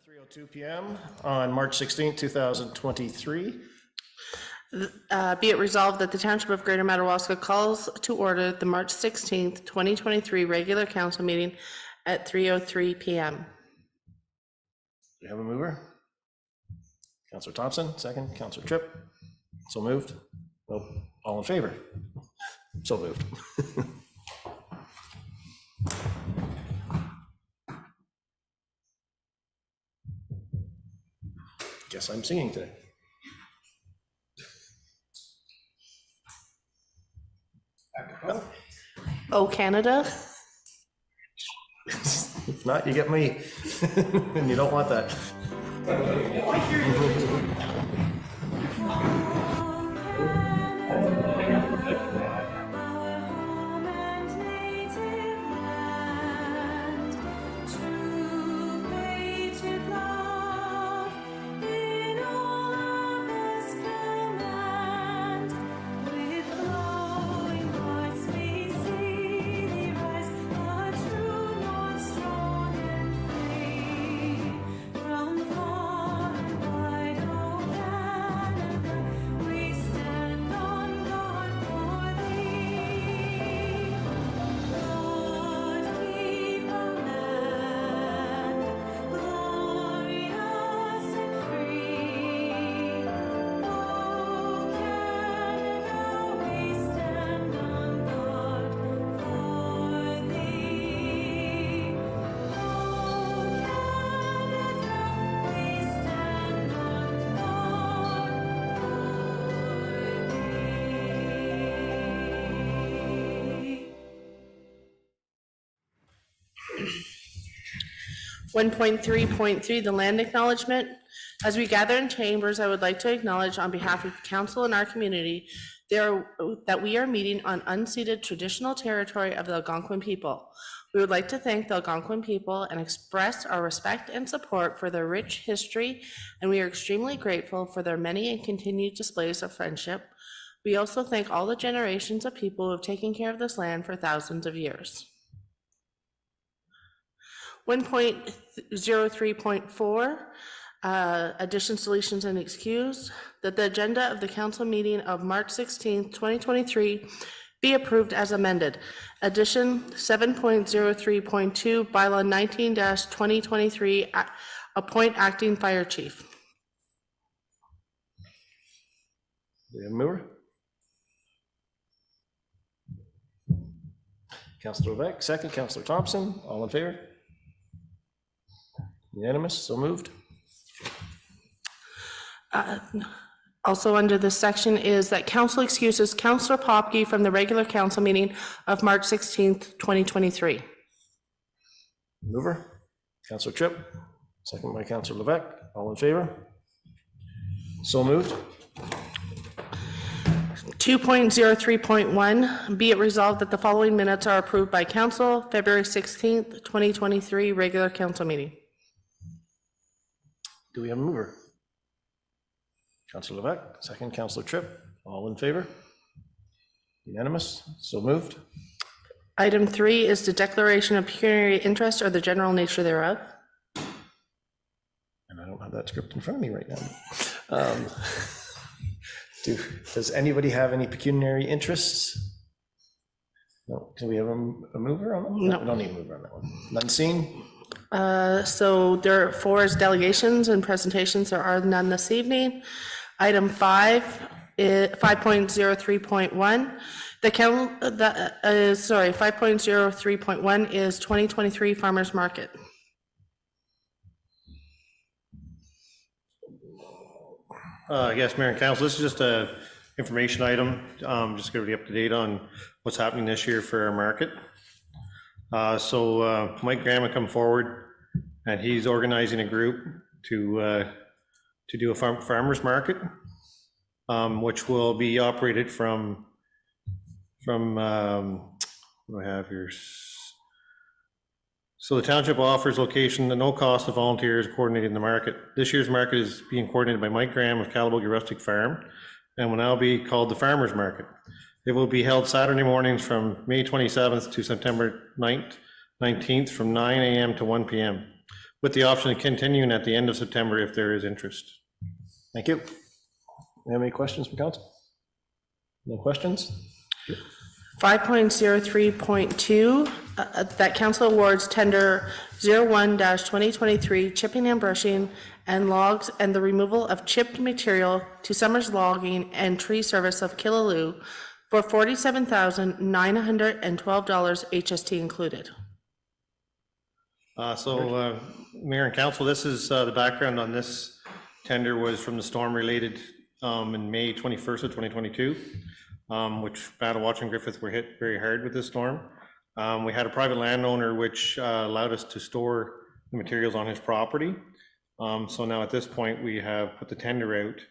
3:02 p.m. on March 16, 2023. Be it resolved that the Township of Greater Madawaska calls to order the March 16th, 2023 regular council meeting at 3:03 p.m. Do we have a mover? Councillor Thompson, second. Councillor Tripp. So moved. Nope. All in favor? So moved. Guess I'm singing today. Oh, Canada. If not, you get me. And you don't want that. One 1.3.3, the land acknowledgement. As we gather in chambers, I would like to acknowledge on behalf of the council and our community that we are meeting on unceded traditional territory of the Algonquin people. We would like to thank the Algonquin people and express our respect and support for their rich history, and we are extremely grateful for their many and continued displays of friendship. We also thank all the generations of people who have taken care of this land for thousands of years. 1.03.4, additions, deletions, and excuse, that the agenda of the council meeting of March 16, 2023 be approved as amended. Addition 7.03.2, bylaw 19-2023, appoint acting fire chief. Do we have a mover? Councillor Levesque, second. Councillor Thompson, all in favor? Unanimous, so moved. Also under this section is that council excuses Councillor Popke from the regular council meeting of March 16th, 2023. Mover, Councillor Tripp, second by Councillor Levesque, all in favor? So moved. 2.03.1, be it resolved that the following minutes are approved by council, February 16th, 2023, regular council meeting. Do we have a mover? Councillor Levesque, second. Councillor Tripp, all in favor? Unanimous, so moved. Item 3 is the declaration of pecuniary interest or the general nature thereof. And I don't have that script in front of me right now. Does anybody have any pecuniary interests? No. Do we have a mover on that? No. We don't need a mover on that one. None seen? So there are 4 is delegations and presentations. There are none this evening. Item 5 is 5.03.1. 5.03.1 is 2023 farmers market. Yes, Mayor and Council, this is just a information item, just give you up to date on what's happening this year for our market. So Mike Graham will come forward, and he's organizing a group to do a farmers market, which will be operated from what do I have here? So the township offers location at no cost to volunteers coordinating the market. This year's market is being coordinated by Mike Graham of Calabogie Rustic Farm and will now be called the Farmers Market. It will be held Saturday mornings from May 27th to September 19th from 9 a.m. to 1 p.m. with the option of continuing at the end of September if there is interest. Thank you. We have any questions from council? No questions? 5.03.2, that council awards tender 01-2023 chipping and brushing and logs and the removal of chipped material to Summers Logging and Tree Service of Killaloo for $47,912, HST included. Mayor and council, this is the background on this tender was from the storm related in May 21st of 2022. Which Madawaska and Griffith were hit very hard with this storm. We had a private landowner which allowed us to store the materials on his property. So now at this point, we have put the tender out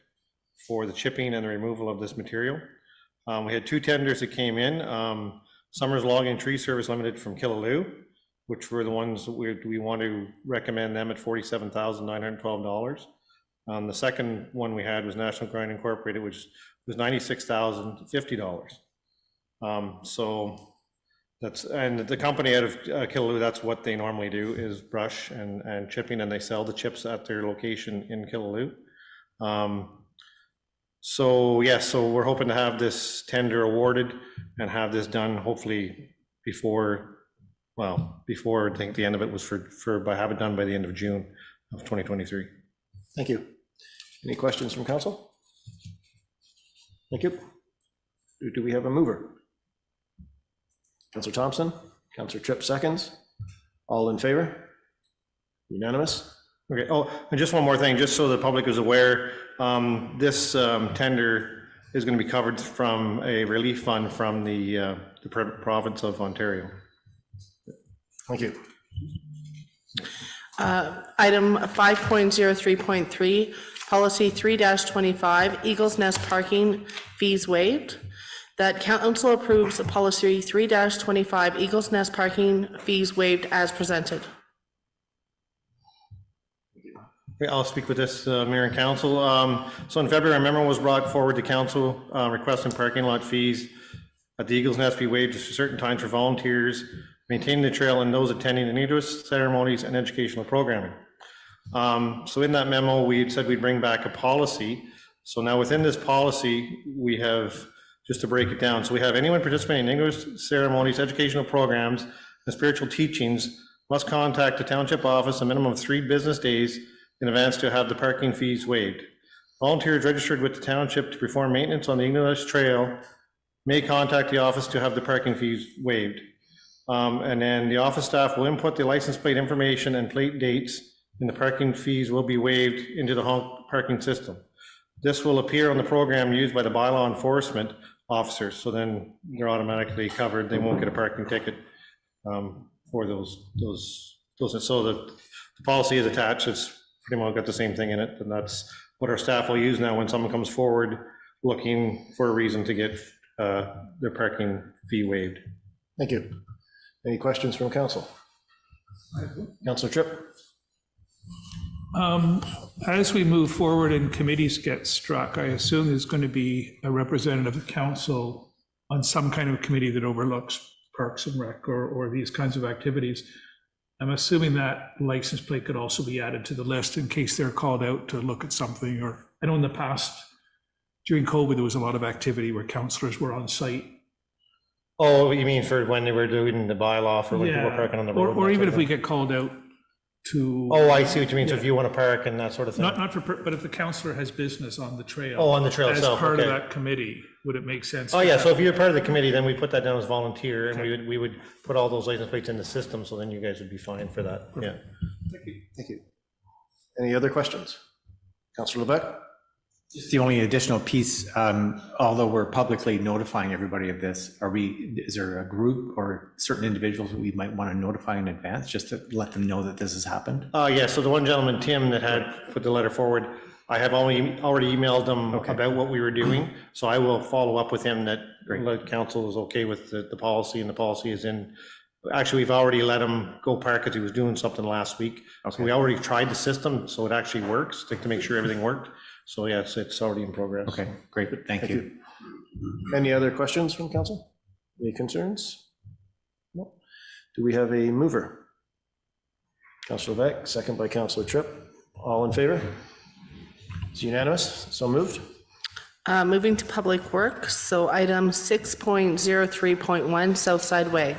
for the chipping and the removal of this material. We had 2 tenders that came in. Summers Logging Tree Service Limited from Killaloo, which were the ones that we want to recommend them at $47,912. The second one we had was National Grind Incorporated, which was $96,050. So that's, and the company out of Killaloo, that's what they normally do is brush and chipping, and they sell the chips at their location in Killaloo. So yes, so we're hoping to have this tender awarded and have this done hopefully before I think the end of it was have it done by the end of June of 2023. Thank you. Any questions from council? Thank you. Do we have a mover? Councillor Thompson, Councillor Tripp seconds. All in favor? Unanimous? Okay, oh, and just one more thing, just so the public is aware, this tender is going to be covered from a relief fund from the province of Ontario. Thank you. Item 5.03.3, policy 3-25, Eagles Nest parking fees waived. That council approves policy 3-25, Eagles Nest parking fees waived as presented. Okay, I'll speak with this, Mayor and Council. So in February, a memo was brought forward to Council requesting parking lot fees at the Eagles Nest be waived for certain times for volunteers maintaining the trail and those attending any of ceremonies and educational programming. So in that memo, we said we'd bring back a policy. So now within this policy, we have, just to break it down, so we have anyone participating in English ceremonies, educational programs, and spiritual teachings must contact the township office a minimum of 3 business days in advance to have the parking fees waived. Volunteers registered with the township to perform maintenance on the English Trail may contact the office to have the parking fees waived. And then the office staff will input the license plate information and plate dates, and the parking fees will be waived into the honk parking system. This will appear on the program used by the bylaw enforcement officers, so then they're automatically covered. They won't get a parking ticket for those. So the policy is attached. It's pretty much got the same thing in it, and that's what our staff will use now when someone comes forward looking for a reason to get their parking fee waived. Thank you. Any questions from council? Councillor Tripp. As we move forward and committees get struck, I assume there's going to be a representative of council on some kind of committee that overlooks Parks and Rec or these kinds of activities. I'm assuming that license plate could also be added to the list in case they're called out to look at something. Or I know in the past, during COVID, there was a lot of activity where councillors were on site. Oh, you mean for when they were doing the bylaw for when people were parking on the road? Or even if we get called out to. Oh, I see what you mean. So if you want to park and that sort of thing. Not for, but if the councillor has business on the trail. Oh, on the trail itself. As part of that committee, would it make sense? Oh, yeah. So if you're part of the committee, then we put that down as volunteer, and we would put all those license plates in the system. So then you guys would be fine for that. Yeah. Thank you. Thank you. Any other questions? Councillor Lebec. Just the only additional piece, although we're publicly notifying everybody of this, is there a group or certain individuals that we might want to notify in advance just to let them know that this has happened? Yeah, so the one gentleman, Tim, that had put the letter forward, I have already emailed him about what we were doing. So I will follow up with him that the council is okay with the policy, and the policy is in. Actually, we've already let him go park because he was doing something last week. So we already tried the system, so it actually works to make sure everything worked. So yeah, it's already in progress. Okay, great, thank you. Any other questions from council? Any concerns? No. Do we have a mover? Counselor Beck, second by Counselor Tripp. All in favor? It's unanimous. So moved. Moving to Public Works, so item 6.03.1, Southside Way.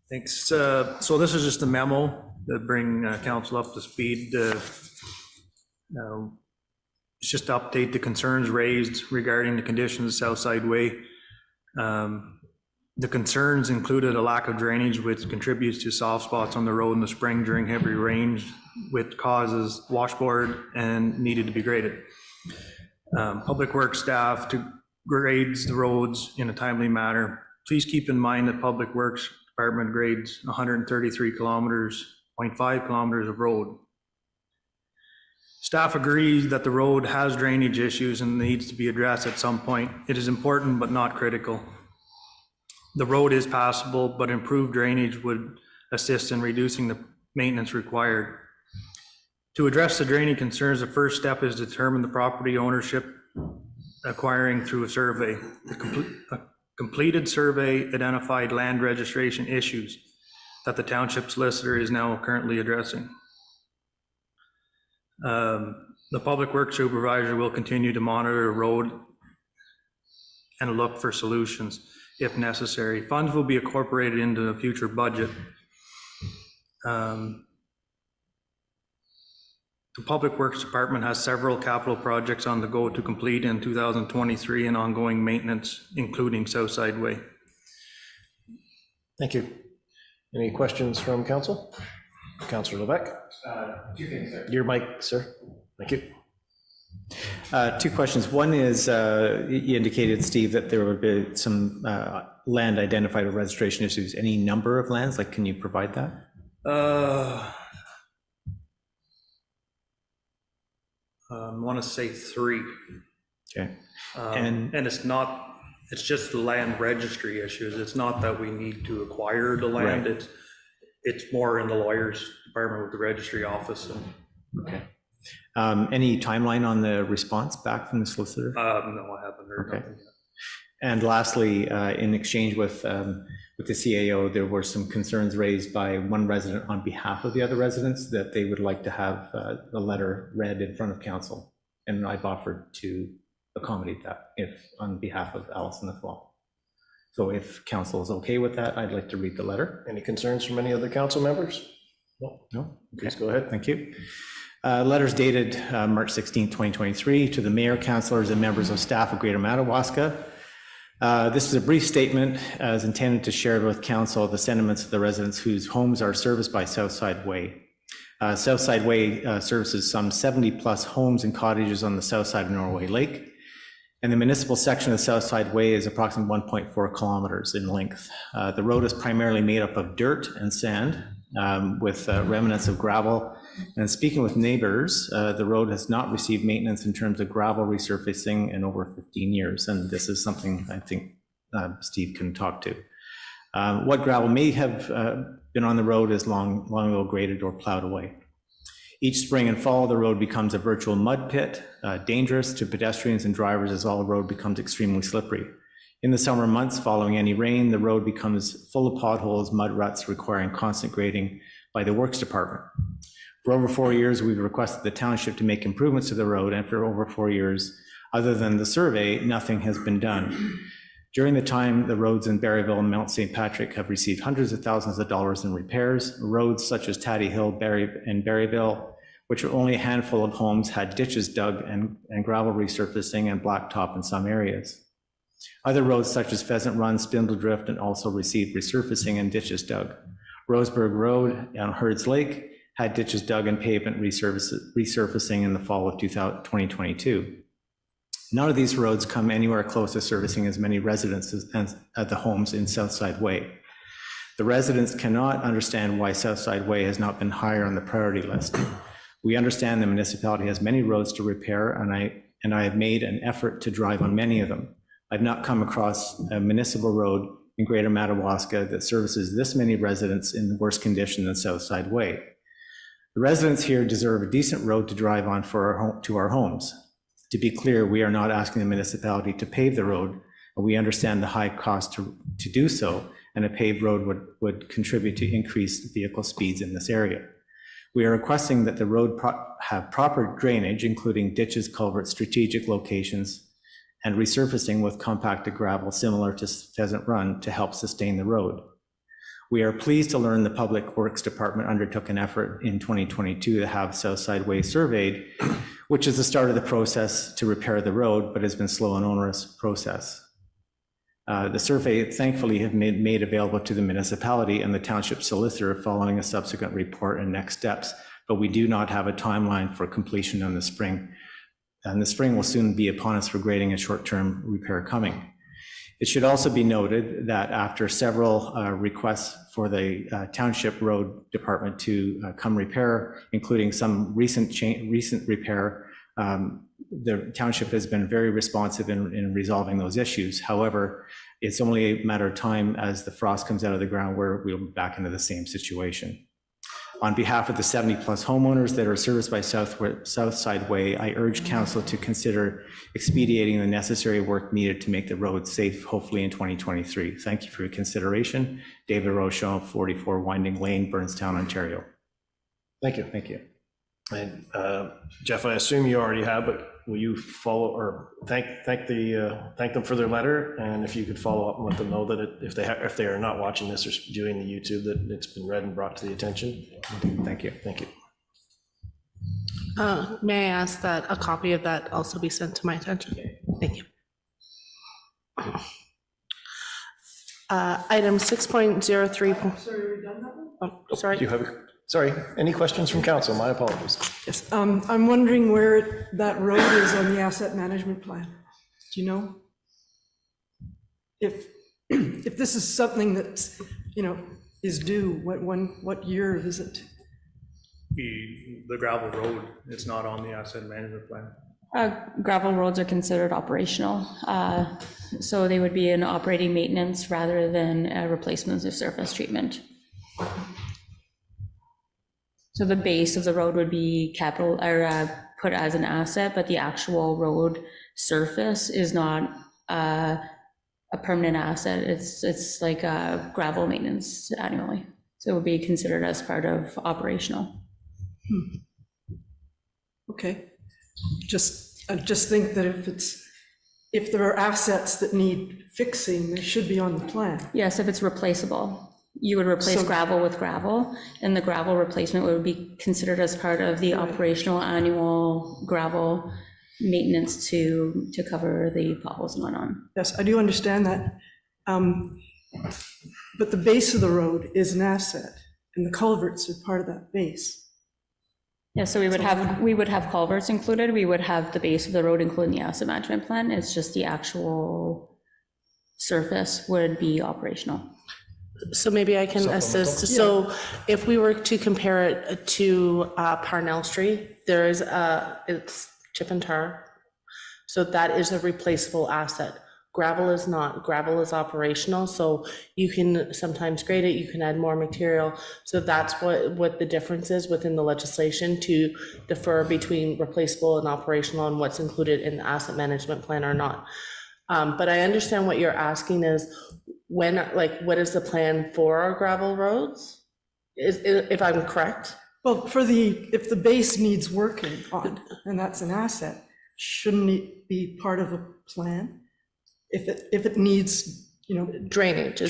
Thanks. So this is just a memo to bring council up to speed. It's just to update the concerns raised regarding the conditions of Southside Way. The concerns included a lack of drainage, which contributes to soft spots on the road in the spring during heavy rains, which causes washboard and needed to be graded. Public Works staff to grades the roads in a timely manner. Please keep in mind that Public Works Department grades 133 kilometers, 0.5 kilometers of road. Staff agrees that the road has drainage issues and needs to be addressed at some point. It is important but not critical. The road is passable, but improved drainage would assist in reducing the maintenance required. To address the drainage concerns, the first step is to determine the property ownership acquiring through a survey. A completed survey identified land registration issues that the township solicitor is now currently addressing. The Public Works Supervisor will continue to monitor the road and look for solutions if necessary. Funds will be incorporated into the future budget. The Public Works Department has several capital projects on the go to complete in 2023 and ongoing maintenance, including Southside Way. Thank you. Any questions from council? Counselor Lebec? 2 things, sir. Your mic, sir. Thank you. 2 questions. One is, you indicated, Steve, that there would be some land identified with registration issues. Any number of lands? Like, can you provide that? I want to say 3. Okay. And it's just land registry issues. It's not that we need to acquire the land. Right. It's more in the lawyer's department with the registry office. Okay. Any timeline on the response back from the solicitor? No, I haven't heard Okay. nothing yet. And lastly, in exchange with the CAO, there were some concerns raised by one resident on behalf of the other residents that they would like to have the letter read in front of council. And I've offered to accommodate that if on behalf of Allison as well. So if council is okay with that, I'd like to read the letter. Any concerns from any other council members? No? Please go ahead. Thank you. Letters dated March 16, 2023 to the mayor, councilors, and members of staff of Greater Madawaska. This is a brief statement as intended to share with council the sentiments of the residents whose homes are serviced by Southside Way. Southside Way services some 70 plus homes and cottages on the south side of Norway Lake. And the municipal section of Southside Way is approximately 1.4 kilometers in length. The road is primarily made up of dirt and sand with remnants of gravel. And speaking with neighbors, the road has not received maintenance in terms of gravel resurfacing in over 15 years. And this is something I think Steve can talk to. What gravel may have been on the road is long ago graded or plowed away. Each spring and fall, the road becomes a virtual mud pit, dangerous to pedestrians and drivers as all the road becomes extremely slippery. In the summer months following any rain, the road becomes full of potholes, mud ruts requiring constant grading by the Works Department. For over 4 years, we've requested the township to make improvements to the road, and for over 4 years, other than the survey, nothing has been done. During the time, the roads in Barryville and Mount St. Patrick have received hundreds of thousands of dollars in repairs. Roads such as Taddy Hill and Barryville, which are only a handful of homes, had ditches dug and gravel resurfacing and blacktop in some areas. Other roads such as Pheasant Run, Spindle Drift, and also received resurfacing and ditches dug. Roseburg Road on Herds Lake had ditches dug and pavement resurfacing in the fall of 2022. None of these roads come anywhere close to servicing as many residents as the homes in Southside Way. The residents cannot understand why Southside Way has not been higher on the priority list. We understand the municipality has many roads to repair, and I have made an effort to drive on many of them. I've not come across a municipal road in Greater Madawaska that services this many residents in worse condition than Southside Way. The residents here deserve a decent road to drive on to our homes. To be clear, we are not asking the municipality to pave the road, and we understand the high cost to do so, and a paved road would contribute to increased vehicle speeds in this area. We are requesting that the road have proper drainage, including ditches, culverts, strategic locations, and resurfacing with compacted gravel similar to Pheasant Run to help sustain the road. We are pleased to learn the Public Works Department undertook an effort in 2022 to have Southside Way surveyed, which is the start of the process to repair the road, but has been slow and onerous process. The survey thankfully have been made available to the municipality and the township solicitor following a subsequent report and next steps, but we do not have a timeline for completion in the spring. And the spring will soon be upon us for grading and short-term repair coming. It should also be noted that after several requests for the Township Road Department to come repair, including some recent repair, the township has been very responsive in resolving those issues. However, it's only a matter of time as the frost comes out of the ground where we'll be back into the same situation. On behalf of the 70-plus homeowners that are serviced by Southside Way, I urge council to consider expediting the necessary work needed to make the road safe, hopefully in 2023. Thank you for your consideration. David Rochelle, 44 Winding Lane, Burnstown, Ontario. Thank you. Thank you. And Jeff, I assume you already have, but will you follow or thank them for their letter? And if you could follow up and let them know that if they are not watching this or doing the YouTube, that it's been read and brought to the attention. Thank you. Thank you. May I ask that a copy of that also be sent to my attention? Thank you. Item 6.03. Sorry, we done that one? Oh, sorry. Do you have sorry, any questions from council? My apologies. Yes, I'm wondering where that road is on the asset management plan. Do you know? If this is something that, is due, what year is it? The gravel road, it's not on the asset management plan. Gravel roads are considered operational, so they would be an operating maintenance rather than replacements or surface treatment. So the base of the road would be put as an asset, but the actual road surface is not a permanent asset. It's like a gravel maintenance annually. So it would be considered as part of operational. Okay. I just think that if there are assets that need fixing, they should be on the plan. Yes, if it's replaceable. You would replace gravel with gravel, and the gravel replacement would be considered as part of the operational annual gravel maintenance to cover the potholes and whatnot. Yes, I do understand that. But the base of the road is an asset, and the culverts are part of that base. Yeah, so we would have culverts included. We would have the base of the road including the asset management plan. It's just the actual surface would be operational. So maybe I can assist. So if we were to compare it to Parnell Street, there is it's chip and tar. So that is a replaceable asset. Gravel is not. Gravel is operational. So you can sometimes grade it, you can add more material. So that's what the difference is within the legislation to differ between replaceable and operational and what's included in the asset management plan or not. But I understand what you're asking is what is the plan for our gravel roads? If I'm correct? Well, if the base needs working on, and that's an asset, shouldn't it be part of a plan? If it needs, Drainage.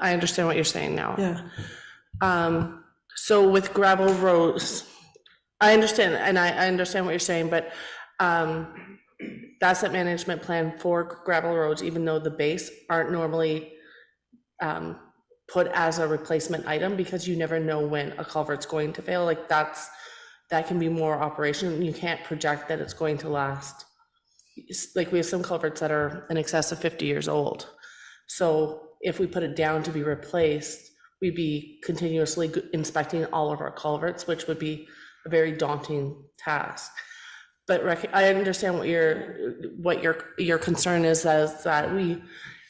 I understand what you're saying now. Yeah. So with gravel roads, I understand, and I understand what you're saying, but the asset management plan for gravel roads, even though the base aren't normally put as a replacement item because you never know when a culvert's going to fail, that can be more operational. You can't project that it's going to last. Like we have some culverts that are in excess of 50 years old. So if we put it down to be replaced, we'd be continuously inspecting all of our culverts, which would be a very daunting task. But I understand what your concern is that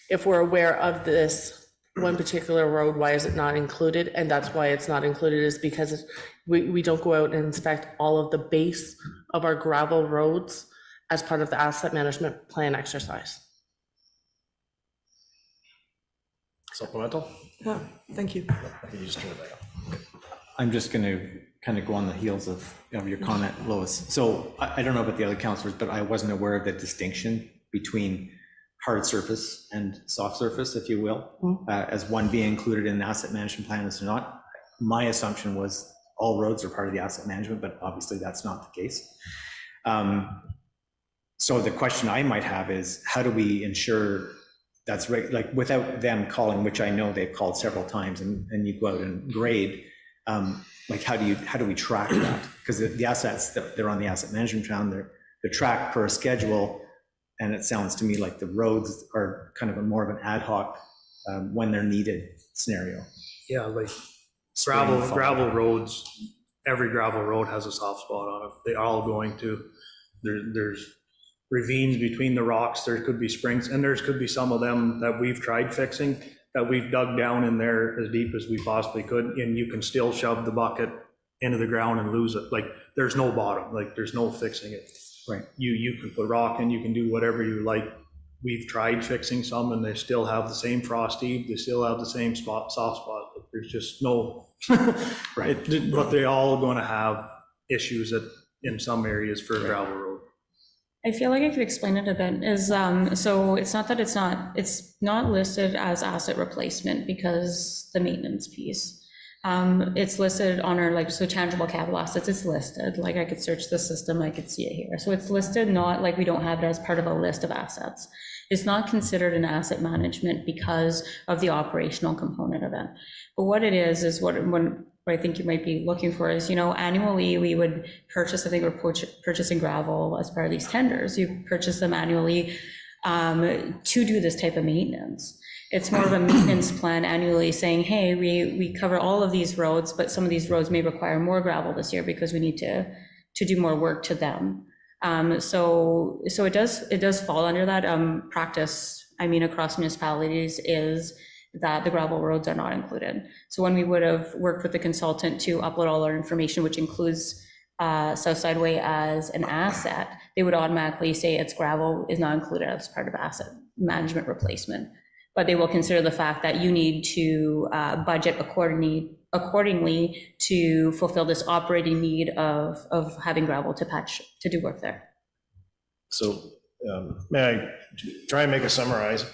if we're aware of this one particular road, why is it not included? And that's why it's not included is because we don't go out and inspect all of the base of our gravel roads as part of the asset management plan exercise. Supplemental? Yeah, thank you. You just turn it back on. I'm just going to kind of go on the heels of your comment, Lois. So I don't know about the other counselors, but I wasn't aware of the distinction between hard surface and soft surface, if you will, as one being included in the asset management plan as not. My assumption was all roads are part of the asset management, but obviously that's not the case. So the question I might have is, how do we ensure that's right, like without them calling, which I know they've called several times, and you go out and grade, like how do we track that? Because the assets, they're on the asset management plan, they're tracked per schedule, and it sounds to me like the roads are kind of a more of an ad hoc when they're needed scenario. Yeah, like Spring, fall. gravel roads, every gravel road has a soft spot on it. They are all going to, there's ravines between the rocks, there could be springs, and there could be some of them that we've tried fixing, that we've dug down in there as deep as we possibly could, and you can still shove the bucket into the ground and lose it. Like, there's no bottom, like, there's no fixing it. Right. You can put rock in, you can do whatever you like. We've tried fixing some, and they still have the same frosty, they still have the same soft spot. There's just no, Right. But they all going to have issues in some areas for a gravel road. I feel like I could explain it a bit, is, so it's not that it's not listed as asset replacement because the maintenance piece. It's listed on our, like, so tangible capital assets, it's listed, like I could search the system, I could see it here. So it's listed, not like we don't have it as part of a list of assets. It's not considered an asset management because of the operational component of it. But what it is what I think you might be looking for is, annually we would purchase, I think we're purchasing gravel as part of these tenders. You purchase them annually to do this type of maintenance. It's more of a maintenance plan annually saying, hey, we cover all of these roads, but some of these roads may require more gravel this year because we need to do more work to them. So it does fall under that practice. I mean, across municipalities is that the gravel roads are not included. So when we would have worked with the consultant to upload all our information, which includes Southside Way as an asset, they would automatically say its gravel is not included as part of asset management replacement. But they will consider the fact that you need to budget accordingly to fulfill this operating need of having gravel to do work there. So may I try and make a summarize?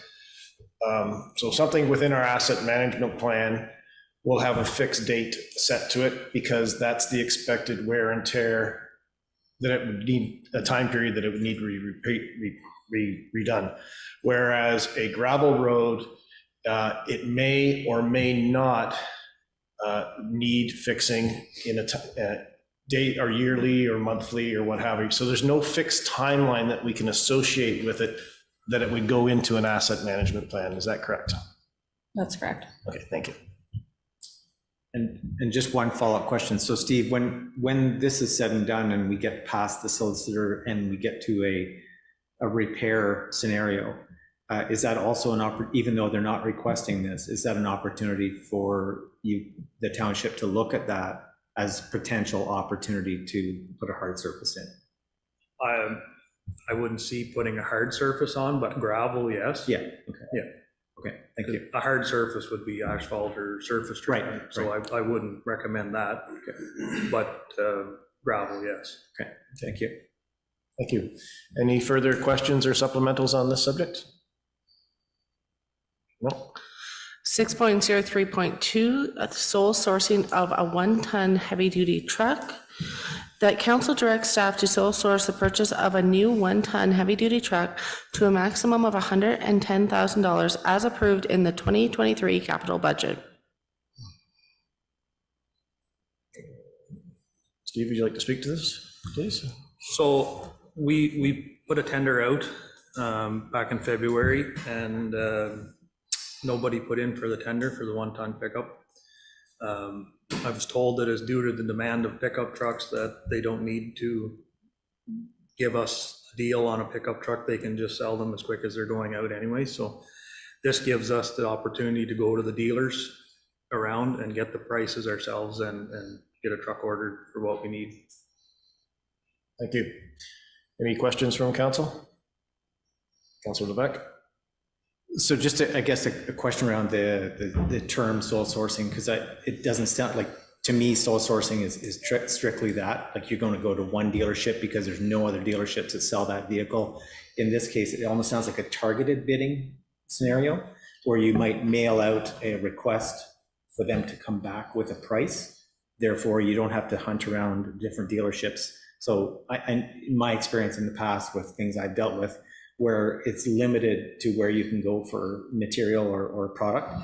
So something within our asset management plan will have a fixed date set to it because that's the expected wear and tear that it would need, a time period that it would need to be redone. Whereas a gravel road, it may or may not need fixing in a date or yearly or monthly or what have you. So there's no fixed timeline that we can associate with it that it would go into an asset management plan. Is that correct? That's correct. Okay, thank you. And just one follow-up question. So Steve, when this is said and done and we get past the solicitor and we get to a repair scenario, is that also even though they're not requesting this, is that an opportunity for the township to look at that as potential opportunity to put a hard surface in? I wouldn't see putting a hard surface on, but gravel, yes. Yeah, okay. Yeah. Okay, thank you. A hard surface would be asphalt or surface treatment, Right, so I wouldn't recommend that. Okay. But gravel, yes. Okay, thank you. Thank you. Any further questions or supplementals on this subject? No? 6.03.2, sole sourcing of a 1-ton heavy-duty truck. That council directs staff to sole source the purchase of a new 1-ton heavy-duty truck to a maximum of $110,000 as approved in the 2023 capital budget. Steve, would you like to speak to this, please? So we put a tender out back in February, and nobody put in for the tender for the 1-ton pickup. I was told that it's due to the demand of pickup trucks that they don't need to give us a deal on a pickup truck. They can just sell them as quick as they're going out anyway. So this gives us the opportunity to go to the dealers around and get the prices ourselves and get a truck ordered for what we need. Thank you. Any questions from council? Councilor Levesque? So just, I guess, a question around the term sole sourcing, because it doesn't sound like, to me, sole sourcing is strictly that, like you're going to go to one dealership because there's no other dealerships that sell that vehicle. In this case, it almost sounds like a targeted bidding scenario, where you might mail out a request for them to come back with a price. Therefore, you don't have to hunt around different dealerships. So in my experience in the past with things I've dealt with, where it's limited to where you can go for material or product,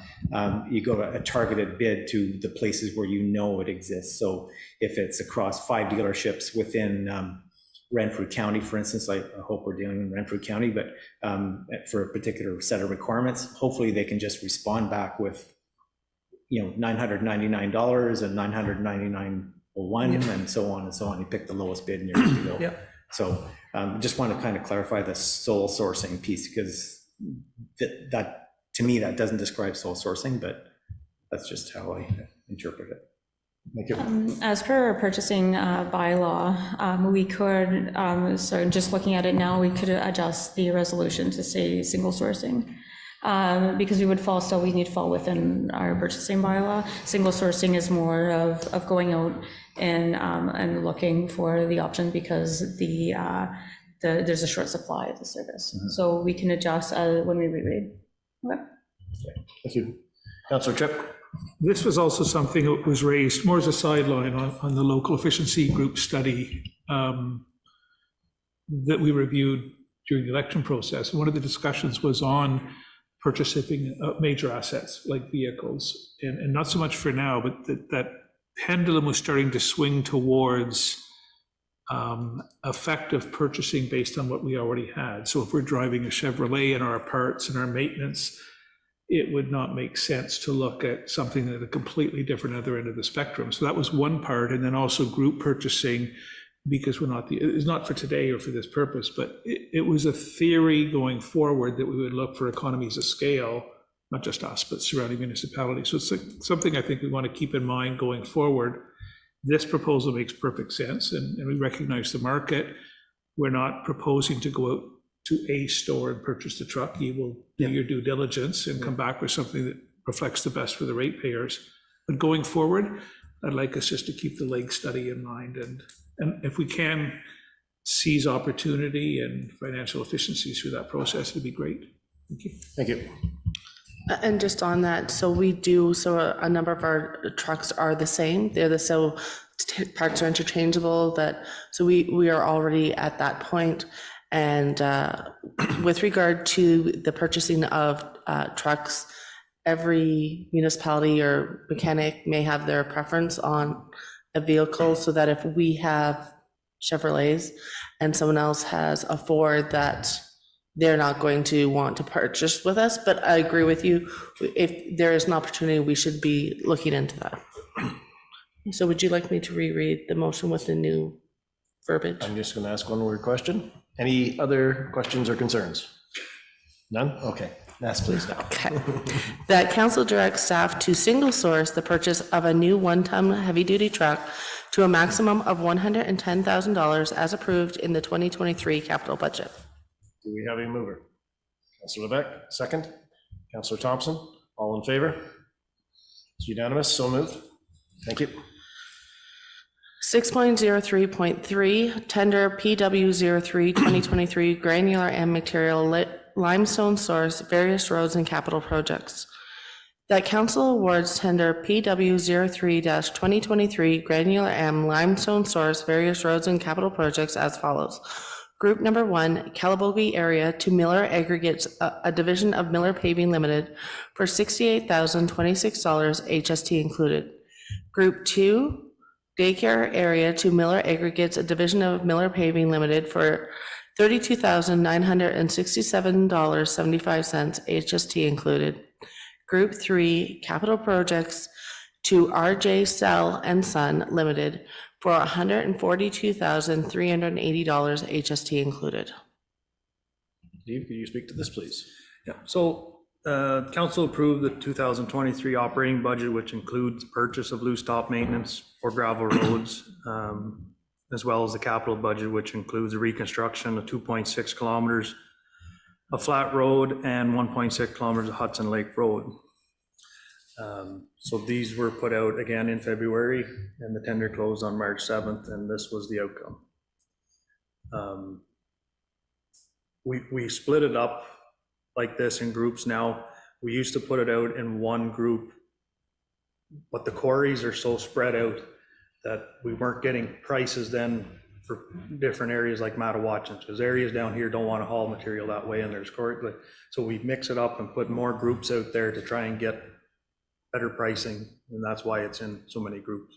you go a targeted bid to the places where you know it exists. So if it's across 5 dealerships within Renfrew County, for instance, I hope we're dealing in Renfrew County, but for a particular set of requirements, hopefully they can just respond back with, $999 and $999.01 and so on and so on. You pick the lowest bid and you're good to go. Yeah. So just want to kind of clarify the sole sourcing piece, because that to me, that doesn't describe sole sourcing, but that's just how I interpret it. Thank you. As per our purchasing bylaw, we could, so just looking at it now, we could adjust the resolution to say single sourcing. Because we need to fall within our purchasing bylaw. Single sourcing is more of going out and looking for the option, because there's a short supply of the service. Mm-hmm. So we can adjust when we reread. Okay. Thank you. Councillor Tripp? This was also something that was raised more as a sideline on the local efficiency group study that we reviewed during the election process. One of the discussions was on purchasing major assets like vehicles, and not so much for now, but that pendulum was starting to swing towards effective purchasing based on what we already had. So if we're driving a Chevrolet and our parts and our maintenance, it would not make sense to look at something at a completely different other end of the spectrum. So that was one part, and then also group purchasing, because it's not for today or for this purpose, but it was a theory going forward that we would look for economies of scale, not just us, but surrounding municipalities. So it's something I think we want to keep in mind going forward. This proposal makes perfect sense, and we recognize the market. We're not proposing to go out to a store and purchase the truck. You will do your due diligence and come back with something that reflects the best for the ratepayers. But going forward, I'd like us just to keep the leg study in mind, and if we can seize opportunity and financial efficiencies through that process, it'd be great. Thank you. Thank you. And just on that, so a number of our trucks are the same. Parts are interchangeable, so we are already at that point. And with regard to the purchasing of trucks, every municipality or mechanic may have their preference on a vehicle, so that if we have Chevrolets and someone else has a Ford, that they're not going to want to purchase with us. But I agree with you, if there is an opportunity, we should be looking into that. So would you like me to reread the motion with the new verbiage? I'm just going to ask one word question. Any other questions or concerns? None? Okay. Yes, please. Now. Okay. That council directs staff to single source the purchase of a new one-ton heavy-duty truck to a maximum of $110,000 as approved in the 2023 capital budget. Do we have a mover? Councillor Levesque, second. Councillor Thompson, all in favor? It's unanimous, so moved. Thank you. 6.03.3, tender PW03 2023 granular and material limestone source, various roads and capital projects. That council awards tender PW03-2023 granular and limestone source, various roads and capital projects as follows. Group number 1, Calabogie area to Miller Aggregates, a division of Miller Paving Limited, for $68,026, HST included. Group 2, Daycare area to Miller Aggregates, a division of Miller Paving Limited, for $32,967.75, HST included. Group 3, Capital Projects to RJ Sell and Son Limited, for $142,380, HST included. Steve, could you speak to this, please? Yeah, so council approved the 2023 operating budget, which includes purchase of loose top maintenance for gravel roads, as well as the capital budget, which includes the reconstruction of 2.6 kilometers a flat road and 1.6 kilometers of Hudson Lake Road. So these were put out again in February, and the tender closed on March 7th, and this was the outcome. We split it up like this in groups now. We used to put it out in one group, but the quarries are so spread out that we weren't getting prices then for different areas like Madawaska, because areas down here don't want to haul material that way, and there's quarries. So we mix it up and put more groups out there to try and get better pricing, and that's why it's in so many groups.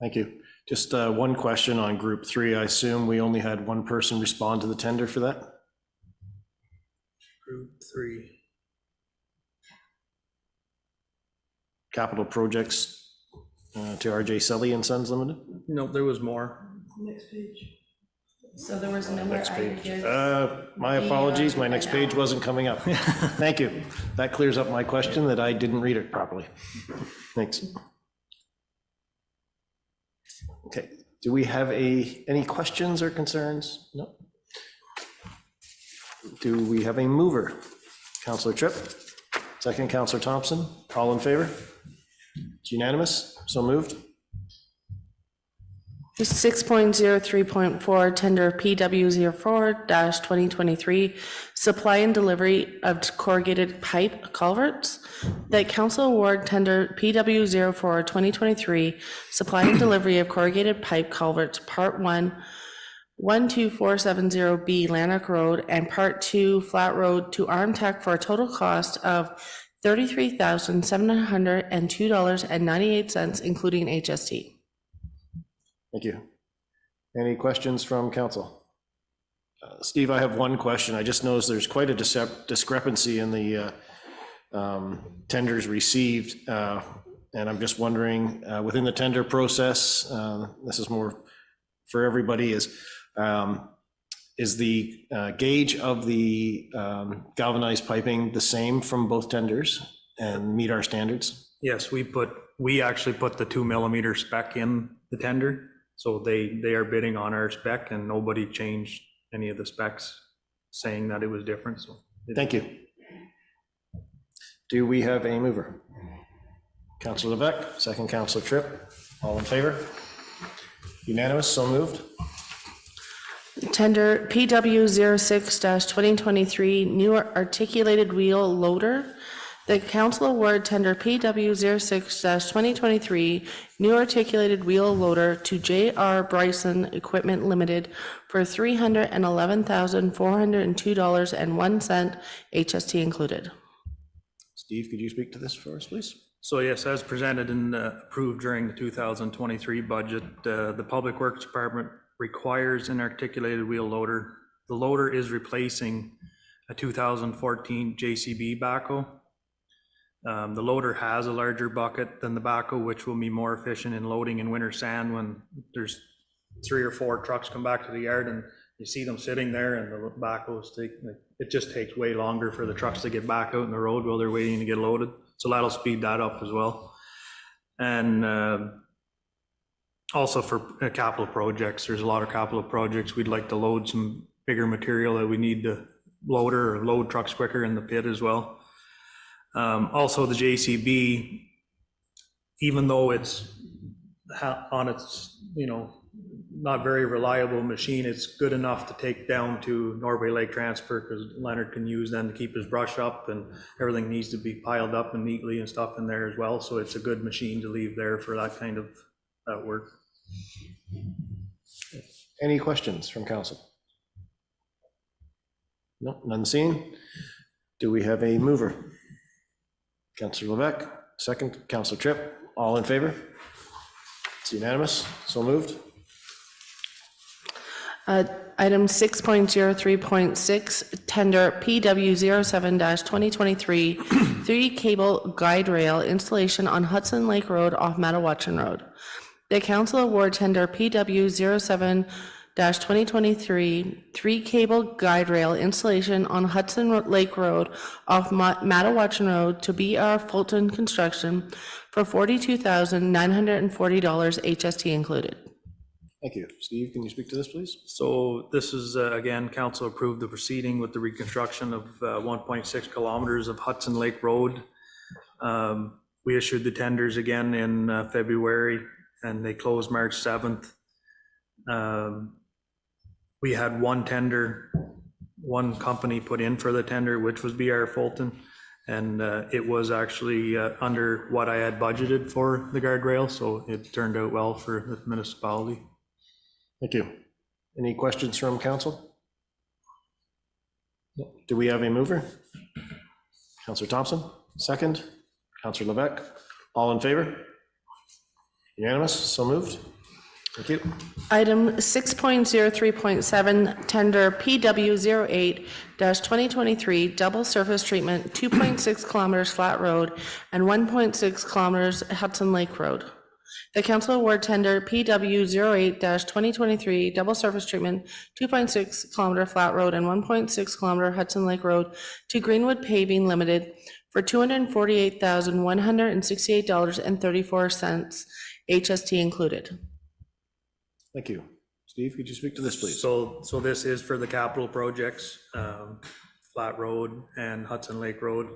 Thank you. Just one question on group 3. I assume we only had one person respond to the tender for that? Group 3. Capital projects to RJ Sully and Sons Limited? No, there was more. Next page. So there was nowhere Next I page. could give. My apologies, my next page wasn't coming up. Thank you. That clears up my question that I didn't read it properly. Thanks. Okay, do we have any questions or concerns? No. Do we have a mover? Councillor Tripp, second Councillor Thompson, all in favor? It's unanimous, so moved. 6.03.4, tender PW04-2023, supply and delivery of corrugated pipe culverts. That council award tender PW04-2023, supply and delivery of corrugated pipe culverts, Part 1, 12470B Lanark Road, and Part 2 Flat Road to Armtech for a total cost of $33,702.98, including HST. Thank you. Any questions from council? Steve, I have one question. I just noticed there's quite a discrepancy in the tenders received. And I'm just wondering, within the tender process, this is more for everybody, is the gauge of the galvanized piping the same from both tenders and meet our standards? Yes, we actually put the 2 millimeter spec in the tender. So they are bidding on our spec, and nobody changed any of the specs saying that it was different, so. Thank you. Do we have a mover? Councillor Levesque, second Councillor Tripp, all in favor? Unanimous, so moved. Tender PW06-2023, new articulated wheel loader. The council award tender PW06-2023, new articulated wheel loader to J.R. Bryson Equipment Limited for $311,402.01, HST included. Steve, could you speak to this for us, please? So yes, as presented and approved during the 2023 budget, the Public Works Department requires an articulated wheel loader. The loader is replacing a 2014 JCB backhoe. The loader has a larger bucket than the backhoe, which will be more efficient in loading in winter sand when there's 3 or 4 trucks come back to the yard and you see them sitting there, and the backhoes it just takes way longer for the trucks to get back out in the road while they're waiting to get loaded. So that'll speed that up as well. And also for capital projects, there's a lot of capital projects. We'd like to load some bigger material that we need to load or load trucks quicker in the pit as well. Also the JCB, even though it's on its, not very reliable machine, it's good enough to take down to Norway Lake Transfer, because Leonard can use them to keep his brush up, and everything needs to be piled up and neatly and stuff in there as well. So it's a good machine to leave there for that kind of work. Any questions from council? No, none seen. Do we have a mover? Councillor Levesque, second Councillor Tripp, all in favor? It's unanimous, so moved. Item 6.03.6, tender PW07-2023, 3 cable guide rail installation on Hudson Lake Road off Madawaska Road. The council award tender PW07-2023, 3 cable guide rail installation on Hudson Lake Road off Madawaska Road to BR Fulton Construction for $42,940, HST included. Thank you. Steve, can you speak to this, please? So this is, again, council approved the proceeding with the reconstruction of 1.6 kilometers of Hudson Lake Road. We issued the tenders again in February, and they closed March 7th. We had one tender, one company put in for the tender, which was BR Fulton, and it was actually under what I had budgeted for the guardrail, so it turned out well for the municipality. Thank you. Any questions from council? Do we have a mover? Counselor Thompson, second. Counselor Levesque, all in favor? Unanimous, so moved. Thank you. Item 6.03.7, tender PW08-2023, double surface treatment, 2.6 kilometers flat road and 1.6 kilometers Hudson Lake Road. The council award tender PW08-2023, double surface treatment, 2.6 kilometer flat road and 1.6 kilometer Hudson Lake Road to Greenwood Paving Limited for $248,168.34, HST included. Thank you. Steve, could you speak to this, please? So this is for the capital projects, Flat Road and Hudson Lake Road.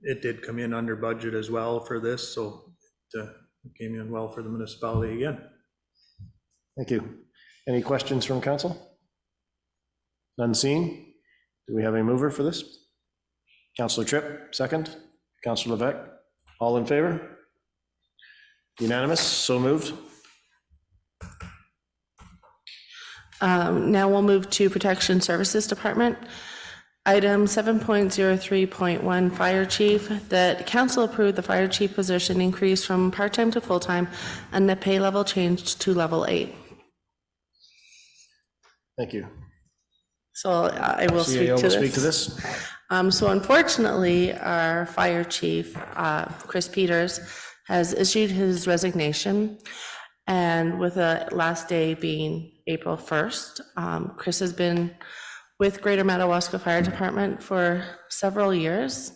It did come in under budget as well for this, so it came in well for the municipality again. Thank you. Any questions from council? None seen. Do we have a mover for this? Counselor Tripp, second. Counselor Levesque, all in favor? Unanimous, so moved. Now we'll move to Protection Services Department. Item 7.03.1, Fire Chief, that council approved the fire chief position increase from part-time to full-time and the pay level changed to level 8. Thank you. So I will speak CAO to will this. speak to this. So unfortunately, our fire chief, Chris Peters, has issued his resignation. And with the last day being April 1st, Chris has been with Greater Madawaska Fire Department for several years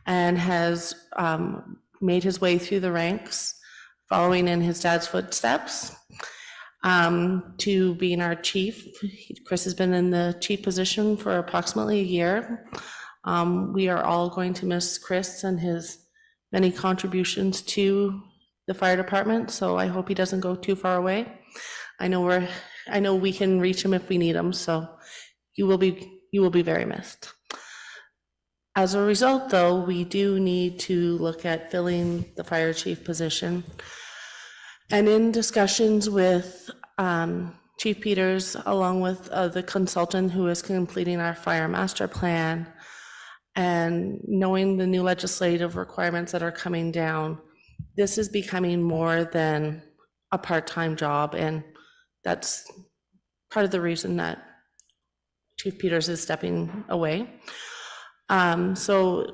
and has made his way through the ranks, following in his dad's footsteps to being our chief. Chris has been in the chief position for approximately a year. We are all going to miss Chris and his many contributions to the fire department, so I hope he doesn't go too far away. I know we can reach him if we need him, so you will be very missed. As a result, though, we do need to look at filling the fire chief position. And in discussions with Chief Peters, along with the consultant who is completing our fire master plan, and knowing the new legislative requirements that are coming down, this is becoming more than a part-time job, and that's part of the reason that Chief Peters is stepping away. So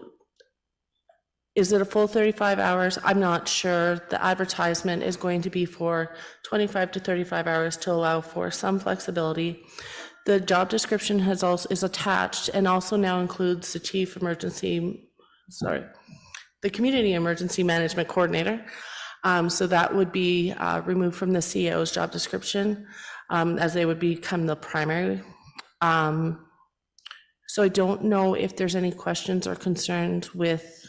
is it a full 35 hours? I'm not sure. The advertisement is going to be for 25 to 35 hours to allow for some flexibility. The job description is attached and also now includes the the Community Emergency Management Coordinator. So that would be removed from the CEO's job description as they would become the primary. So I don't know if there's any questions or concerns with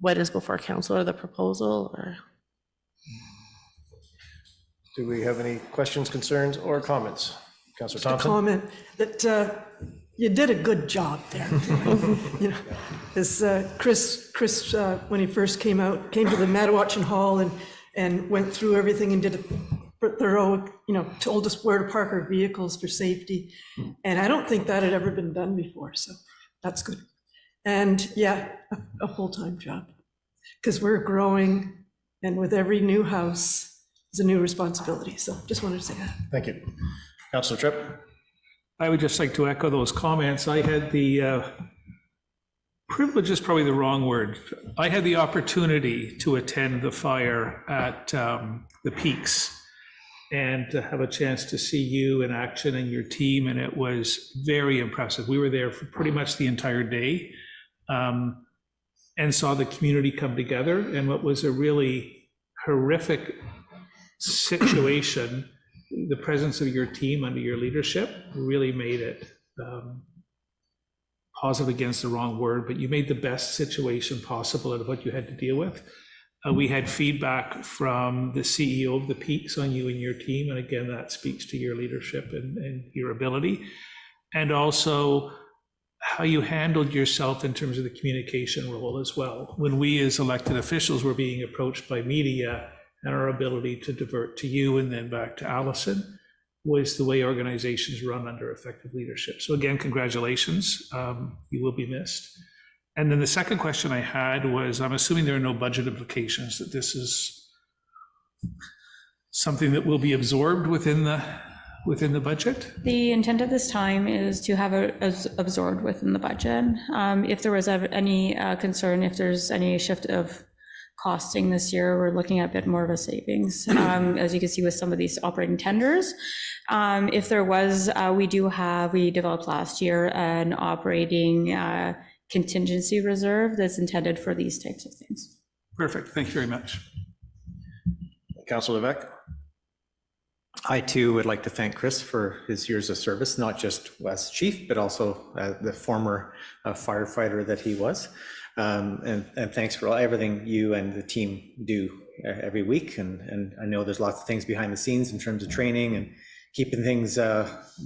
what is before council or the proposal, or. Do we have any questions, concerns, or comments? Councilor Thompson? Comment that you did a good job there. You know, as Chris, when he first came to the Madawaska Hall and went through everything and did a thorough, told us where to park our vehicles for safety. And I don't think that had ever been done before, so that's good. And yeah, a full-time job, because we're growing, and with every new house is a new responsibility. So just wanted to say that. Thank you. Councilor Tripp? I would just like to echo those comments. I had the privilege is probably the wrong word. I had the opportunity to attend the fire at the Peaks and to have a chance to see you in action and your team, and it was very impressive. We were there for pretty much the entire day and saw the community come together, and what was a really horrific situation, the presence of your team under your leadership really made it, positive against the wrong word, but you made the best situation possible out of what you had to deal with. We had feedback from the CEO of the Peaks on you and your team, and again, that speaks to your leadership and your ability. And also how you handled yourself in terms of the communication role as well. When we as elected officials were being approached by media, and our ability to divert to you and then back to Allison was the way organizations run under effective leadership. So again, congratulations. You will be missed. And then the second question I had was, I'm assuming there are no budget implications, that this is something that will be absorbed within the budget? The intent of this time is to have it absorbed within the budget. If there was any concern, if there's any shift of costing this year, we're looking at a bit more of a savings, as you can see with some of these operating tenders. If there was, we developed last year an operating contingency reserve that's intended for these types of things. Perfect, thank you very much. Councilor Levesque? I too would like to thank Chris for his years of service, not just as chief, but also the former firefighter that he was. And thanks for everything you and the team do every week. And I know there's lots of things behind the scenes in terms of training and keeping things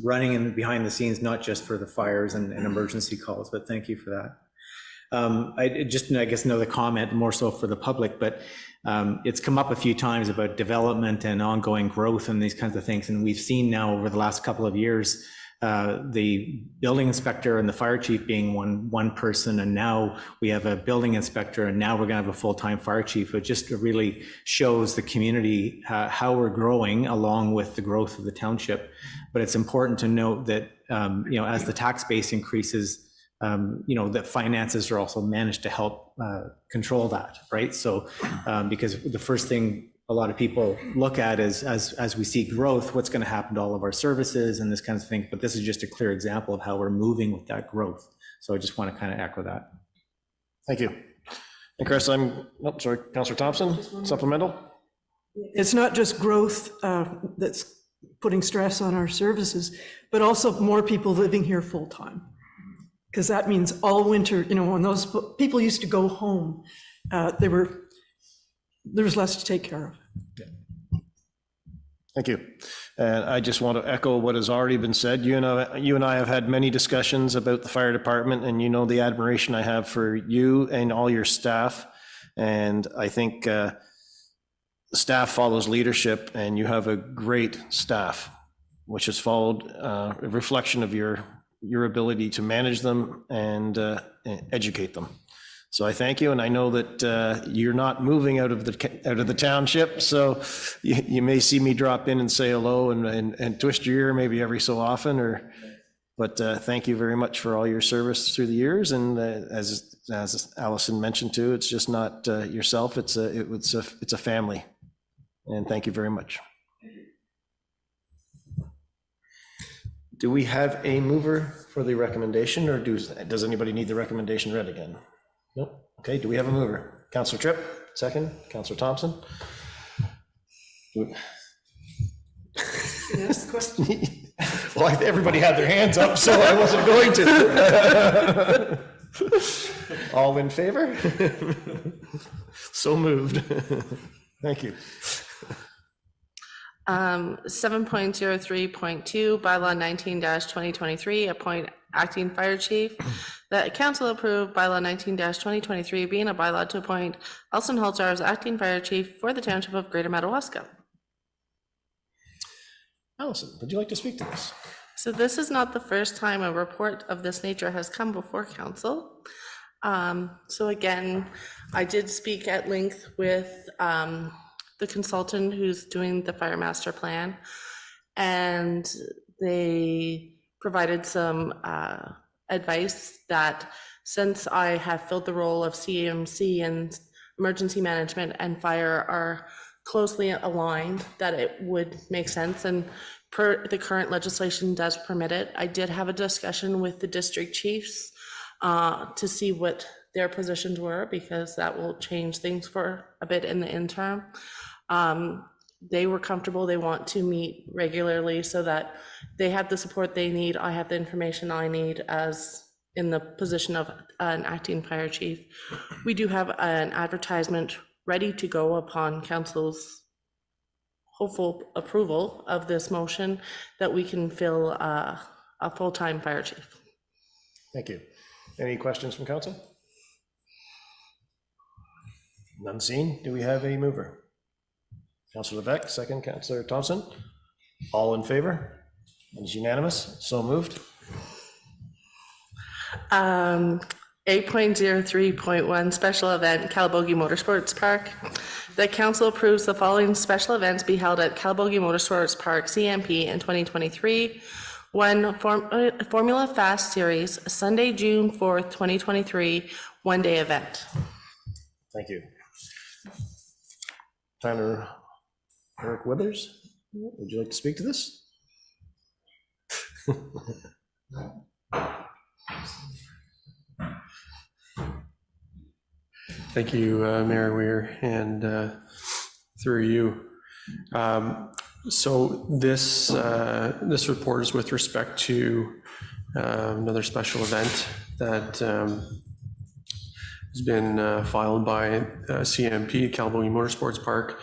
running and behind the scenes, not just for the fires and emergency calls, but thank you for that. I guess another comment more so for the public, but it's come up a few times about development and ongoing growth and these kinds of things. And we've seen now over the last couple of years, the building inspector and the fire chief being one person, and now we have a building inspector, and now we're going to have a full-time fire chief. It just really shows the community how we're growing along with the growth of the township. But it's important to note that as the tax base increases, that finances are also managed to help control that, right? So because the first thing a lot of people look at is as we see growth, what's going to happen to all of our services and this kind of thing. But this is just a clear example of how we're moving with that growth. So I just want to kind of echo that. Thank you. And Chris, Councilor Thompson, supplemental? It's not just growth that's putting stress on our services, but also more people living here full-time. Because that means all winter, when those people used to go home, there was less to take care of. Thank you. And I just want to echo what has already been said. You and I have had many discussions about the fire department, and the admiration I have for you and all your staff. And I think staff follows leadership, and you have a great staff, which has followed a reflection of your ability to manage them and educate them. So I thank you, and I know that you're not moving out of the township, so you may see me drop in and say hello and twist your ear maybe every so often. But thank you very much for all your service through the years. And as Allison mentioned too, it's just not yourself; it's a family. And thank you very much. Do we have a mover for the recommendation, or does anybody need the recommendation read again? Nope. Okay, do we have a mover? Councilor Tripp, second. Councilor Thompson? Yes, question. Well, everybody had their hands up, so I wasn't going to. All in favor? So moved. Thank you. 7.03.2, bylaw 19-2023, appoint acting fire chief. The council approved bylaw 19-2023 being a bylaw to appoint Elson Holzer as acting fire chief for the township of Greater Madawaska. Allison, would you like to speak to this? So this is not the first time a report of this nature has come before council. So again, I did speak at length with the consultant who's doing the fire master plan, and they provided some advice that since I have filled the role of CMC and emergency management and fire are closely aligned, that it would make sense, and the current legislation does permit it. I did have a discussion with the district chiefs to see what their positions were, because that will change things for a bit in the interim. they were comfortable, they want to meet regularly so that they have the support they need, I have the information I need as in the position of an acting fire chief. We do have an advertisement ready to go upon council's hopeful approval of this motion that we can fill a full-time fire chief. Thank you. Any questions from council? None seen. Do we have a mover? Councillor Levesque, second. Councillor Thompson. All in favor? It's unanimous. So moved. 8.03.1 special event, Calabogie Motorsports Park. The council approves the following special events be held at Calabogie Motorsports Park, CMP, in 2023. One, Formula Fast Series, Sunday, June 4th, 2023, one-day event. Thank you. Tanner Eric Withers, would you like to speak to this? Thank you, Mayor Weir, and through you. So this report is with respect to another special event that has been filed by CMP, Calabogie Motorsports Park.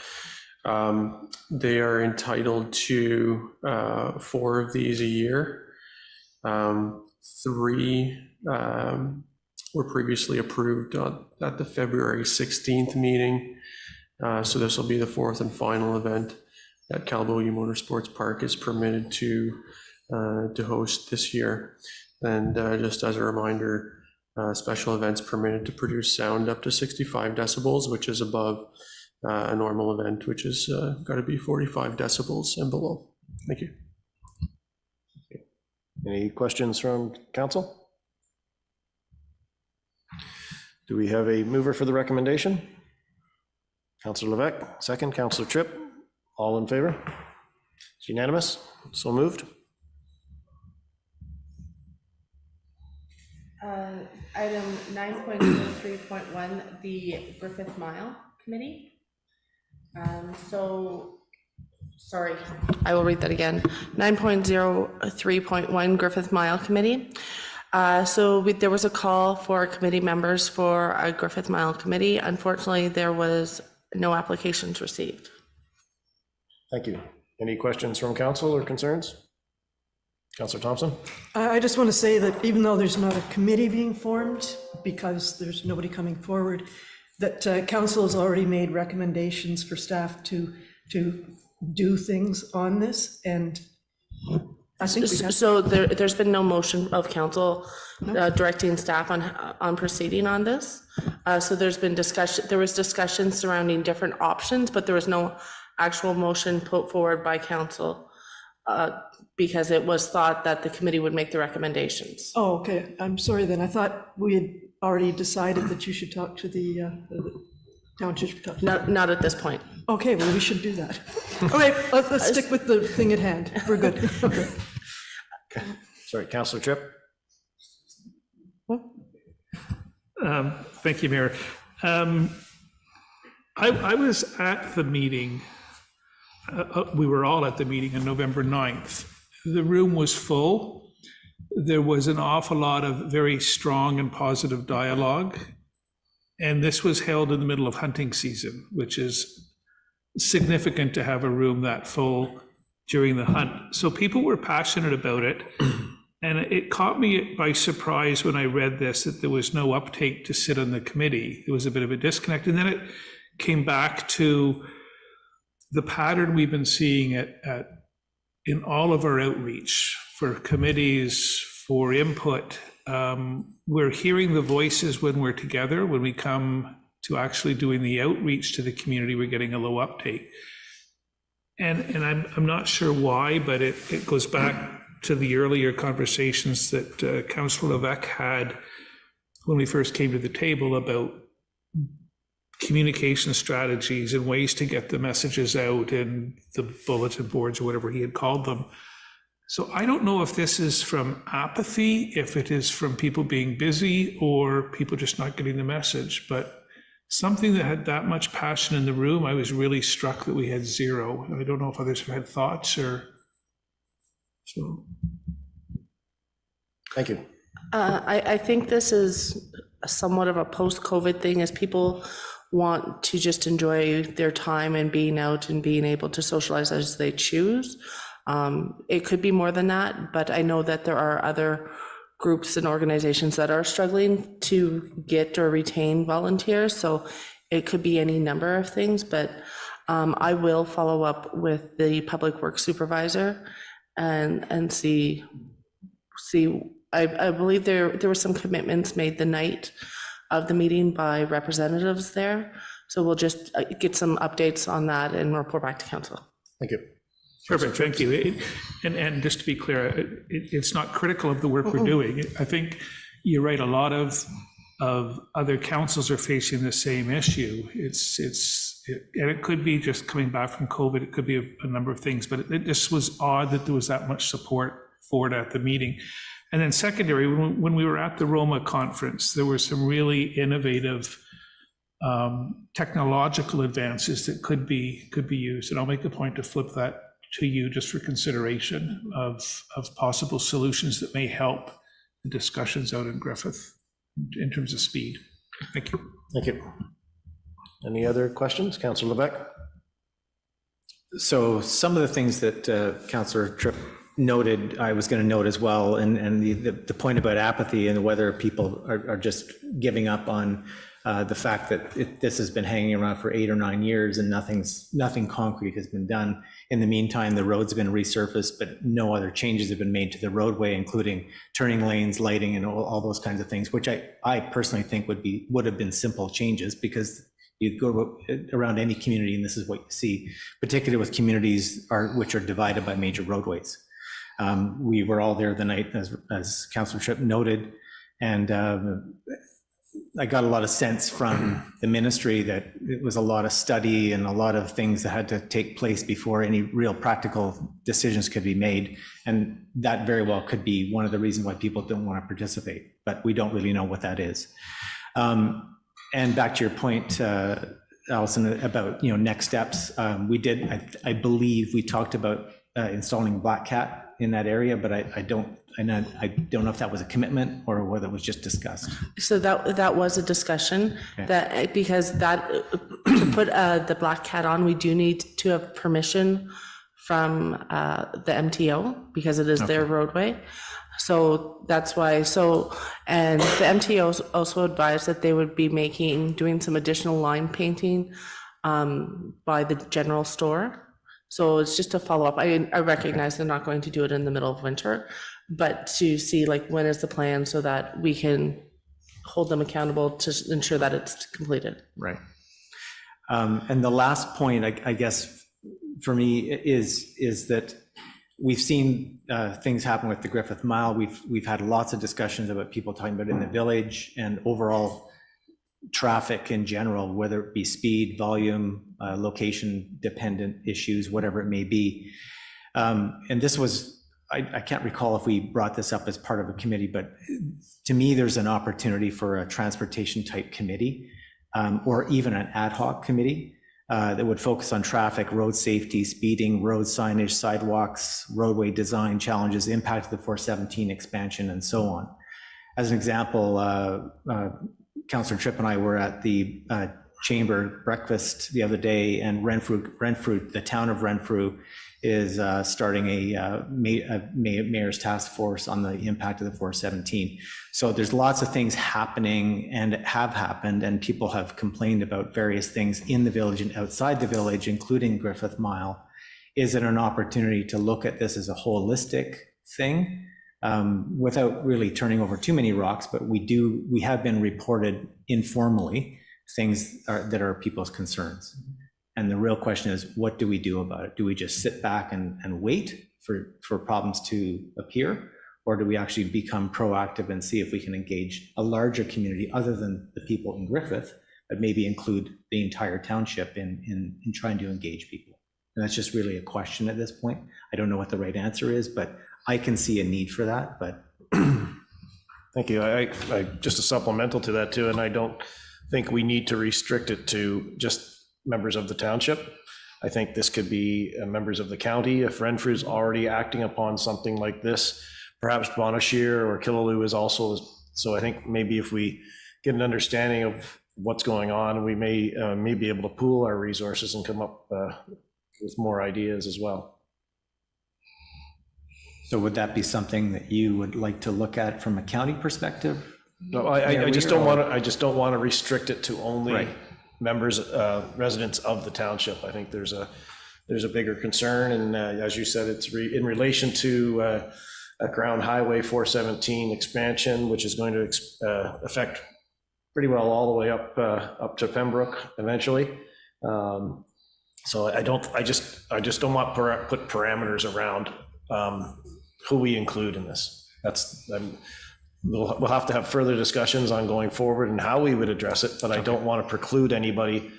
They are entitled to 4 of these a year. 3 were previously approved at the February 16th meeting. So this will be the 4th and final event that Calabogie Motorsports Park is permitted to host this year. And just as a reminder, special events permitted to produce sound up to 65 decibels, which is above a normal event, which is got to be 45 decibels and below. Thank you. Any questions from council? Do we have a mover for the recommendation? Councillor Levesque, second. Councillor Tripp, all in favor? It's unanimous. So moved. Item 9.03.1, the Griffith Mile Committee. Sorry, I will read that again. 9.03.1 Griffith Mile Committee. There was a call for committee members for a Griffith Mile Committee. Unfortunately, there was no applications received. Thank you. Any questions from council or concerns? Councillor Thompson. I just want to say that even though there's not a committee being formed, because there's nobody coming forward, that council has already made recommendations for staff to do things on this, and I think we have. So there's been no motion of council directing staff on proceeding on this. So there's been discussion, there was discussion surrounding different options, but there was no actual motion put forward by council because it was thought that the committee would make the recommendations. Oh, okay, I'm sorry then, I thought we had already decided that you should talk to the township. Not at this point. Okay, well, we should do that. All right, let's stick with the thing at hand, we're good. Okay. Sorry, Councillor Tripp. Thank you, Mayor. I was at the meeting. We were all at the meeting on November 9th. The room was full. There was an awful lot of very strong and positive dialogue. And this was held in the middle of hunting season, which is significant to have a room that full during the hunt. So people were passionate about it. And it caught me by surprise when I read this, that there was no uptake to sit on the committee. There was a bit of a disconnect. And then it came back to the pattern we've been seeing in all of our outreach for committees, for input. We're hearing the voices when we're together. When we come to actually doing the outreach to the community, we're getting a low uptake. And I'm not sure why, but it goes back to the earlier conversations that Councillor Levesque had when we first came to the table about communication strategies and ways to get the messages out in the bulletin boards or whatever he had called them. So I don't know if this is from apathy, if it is from people being busy or people just not getting the message, but something that had that much passion in the room, I was really struck that we had zero. I don't know if others have had thoughts or, so. Thank you. I think this is somewhat of a post-COVID thing, as people want to just enjoy their time and being out and being able to socialize as they choose. It could be more than that, but I know that there are other groups and organizations that are struggling to get or retain volunteers, so it could be any number of things, but I will follow up with the Public Works Supervisor and see. I believe there were some commitments made the night of the meeting by representatives there, so we'll just get some updates on that and report back to council. Thank you. Perfect, thank you. And just to be clear, it's not critical of the work we're doing. I think you're right, a lot of other councils are facing the same issue. And it could be just coming back from COVID, it could be a number of things, but it just was odd that there was that much support for it at the meeting. And then secondary, when we were at the Roma conference, there were some really innovative technological advances that could be used. And I'll make a point to flip that to you just for consideration of possible solutions that may help the discussions out in Griffith in terms of speed. Thank you. Thank you. Any other questions? Councillor Levesque? So some of the things that Councillor Tripp noted, I was going to note as well, and the point about apathy and whether people are just giving up on the fact that this has been hanging around for 8 or 9 years and nothing concrete has been done. In the meantime, the road's been resurfaced, but no other changes have been made to the roadway, including turning lanes, lighting, and all those kinds of things, which I personally think would have been simple changes, because you go around any community and this is what you see, particularly with communities which are divided by major roadways. We were all there the night, as Councillor Tripp noted, and I got a lot of sense from the ministry that it was a lot of study and a lot of things that had to take place before any real practical decisions could be made. And that very well could be one of the reasons why people don't want to participate, but we don't really know what that is. And back to your point, Allison, about next steps, we did, I believe we talked about installing Black Cat in that area, but I don't know if that was a commitment or whether it was just discussed. So that was a discussion, Okay. that because that to put the Black Cat on, we do need to have permission from the MTO, because it is their roadway. So that's why. And the MTO also advised that they would be doing some additional line painting by the general store. So it's just a follow-up. I recognize they're not going to do it in the middle of winter, but to see when is the plan so that we can hold them accountable to ensure that it's completed. Right. And the last point, I guess, for me is that we've seen things happen with the Griffith Mile. We've had lots of discussions about people talking about it in the village and overall traffic in general, whether it be speed, volume, location dependent issues, whatever it may be. And this was, I can't recall if we brought this up as part of a committee, but to me, there's an opportunity for a transportation type committee, or even an ad hoc committee that would focus on traffic, road safety, speeding, road signage, sidewalks, roadway design challenges, impact of the 417 expansion, and so on. As an example, Councillor Tripp and I were at the chamber breakfast the other day, and Renfrew, the town of Renfrew, is starting a mayor's task force on the impact of the 417. So there's lots of things happening and have happened, and people have complained about various things in the village and outside the village, including Griffith Mile. Is it an opportunity to look at this as a holistic thing? Without really turning over too many rocks, but we have been reported informally things that are people's concerns. And the real question is, what do we do about it? Do we just sit back and wait for problems to appear? Or do we actually become proactive and see if we can engage a larger community other than the people in Griffith, but maybe include the entire township in trying to engage people? And that's just really a question at this point. I don't know what the right answer is, but I can see a need for that, but. Thank you. I just a supplemental to that too, and I don't think we need to restrict it to just members of the township. I think this could be members of the county. If Renfrew's already acting upon something like this, perhaps Bonashir or Killaloe is also. So I think maybe if we get an understanding of what's going on, we may be able to pool our resources and come up with more ideas as well. So would that be something that you would like to look at from a county perspective? No, I just don't want to. I just don't want to restrict it to only Right. members, residents of the township. I think there's a bigger concern, and as you said, it's in relation to a Crown Highway 417 expansion, which is going to affect pretty well all the way up to Pembroke eventually. So I just don't want to put parameters around who we include in this. We'll have to have further discussions on going forward and how we would address it, but I don't want to preclude anybody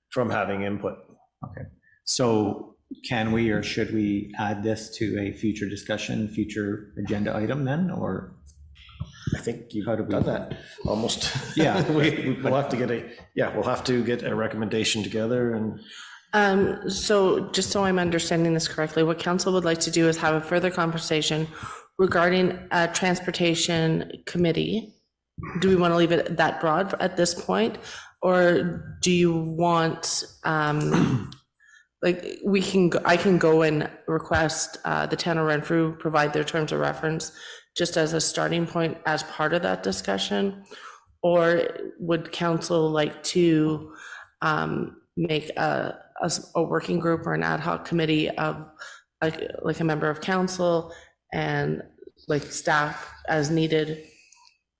from having input. Okay, so can we or should we add this to a future discussion, future agenda item then, or? I think you've done that almost. Yeah. We'll have to get a recommendation together and. So just so I'm understanding this correctly, what council would like to do is have a further conversation regarding a transportation committee. Do we want to leave it that broad at this point? Or do you want, like, I can go and request the town of Renfrew provide their terms of reference just as a starting point as part of that discussion? Or would council like to make a working group or an ad hoc committee of like a member of council and like staff as needed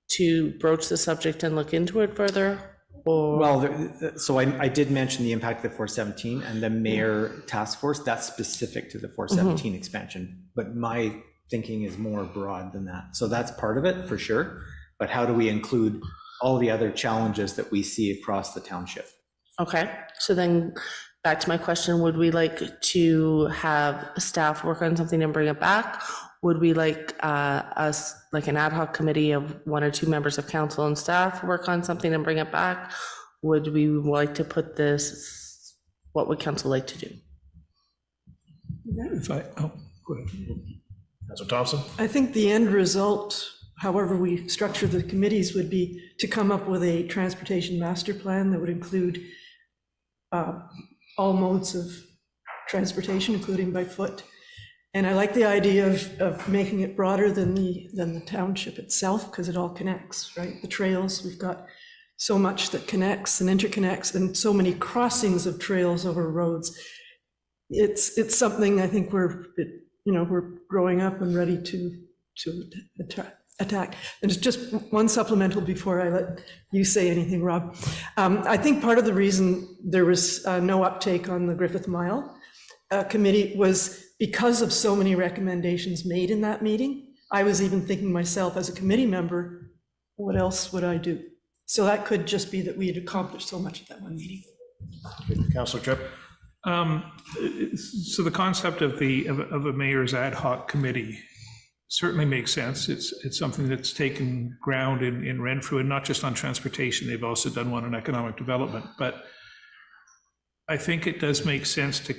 to broach the subject and look into it further? Or Well, so I did mention the impact of the 417 and the mayor task force. That's specific to the 417 expansion, but my thinking is more broad than that. So that's part of it for sure. But how do we include all the other challenges that we see across the township? Okay, so then back to my question, would we like to have staff work on something and bring it back? Would we like us, like an ad hoc committee of 1 or 2 members of council and staff work on something and bring it back? Would we like to put this, what would council like to do? Go ahead. Councilor Thompson? I think the end result, however we structure the committees, would be to come up with a transportation master plan that would include all modes of transportation, including by foot. And I like the idea of making it broader than the township itself, because it all connects, right? The trails, we've got so much that connects and interconnects, and so many crossings of trails over roads. It's something I think we're growing up and ready to attack. And it's just one supplemental before I let you say anything, Rob. I think part of the reason there was no uptake on the Griffith Mile committee was because of so many recommendations made in that meeting. I was even thinking myself as a committee member, what else would I do? So that could just be that we had accomplished so much at that one meeting. Councilor Tripp? So the concept of a mayor's ad hoc committee certainly makes sense. It's something that's taken ground in Renfrew, and not just on transportation. They've also done one on economic development. But I think it does make sense to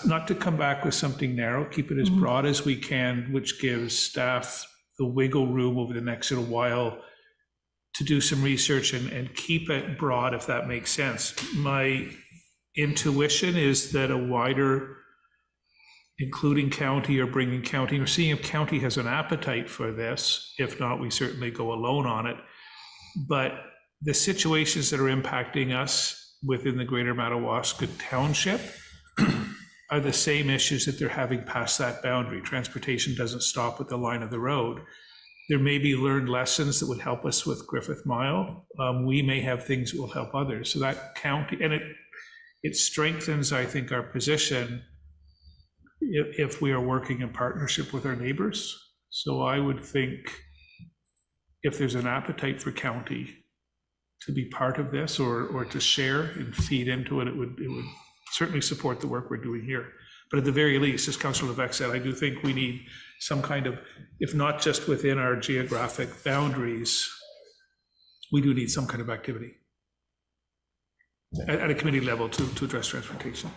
not to come back with something narrow, keep it as broad as we can, which gives staff the wiggle room over the next little while to do some research and keep it broad, if that makes sense. My intuition is that a wider, including county or bringing county, or seeing if county has an appetite for this. If not, we certainly go alone on it. But the situations that are impacting us within the greater Madawaska Township are the same issues that they're having past that boundary. Transportation doesn't stop at the line of the road. There may be learned lessons that would help us with Griffith Mile. We may have things that will help others. So that county, and it strengthens, I think, our position if we are working in partnership with our neighbors. So I would think if there's an appetite for county to be part of this or to share and feed into it, it would certainly support the work we're doing here. But at the very least, as Councillor Levesque said, I do think we need some kind of, if not just within our geographic boundaries, we do need some kind of activity. at a committee level to address transportation.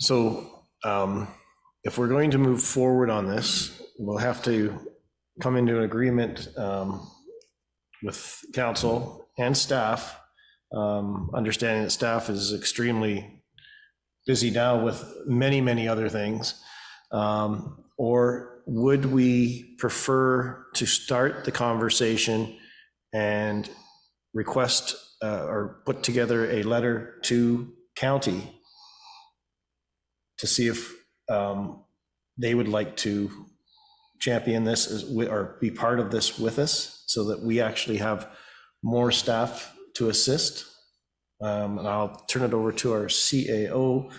So if we're going to move forward on this, we'll have to come into an agreement with council and staff, understanding that staff is extremely busy now with many, many other things. Or would we prefer to start the conversation and request or put together a letter to county to see if they would like to champion this or be part of this with us, so that we actually have more staff to assist? And I'll turn it over to our CAO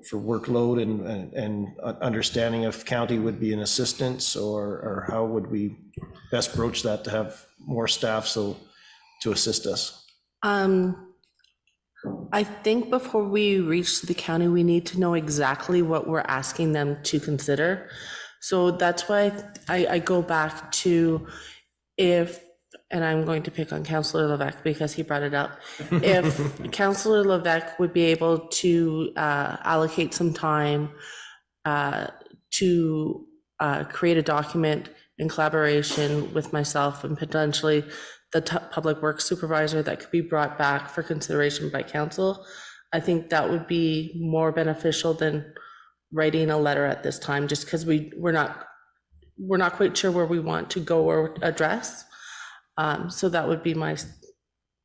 for workload and understanding if county would be an assistance, or how would we best broach that to have more staff to assist us? I think before we reach the county, we need to know exactly what we're asking them to consider. So that's why I go back to and I'm going to pick on Councillor Levesque because he brought it up. If Councillor Levesque would be able to allocate some time to create a document in collaboration with myself and potentially the public works supervisor that could be brought back for consideration by council, I think that would be more beneficial than writing a letter at this time, just because we're not quite sure where we want to go or address. So that would be my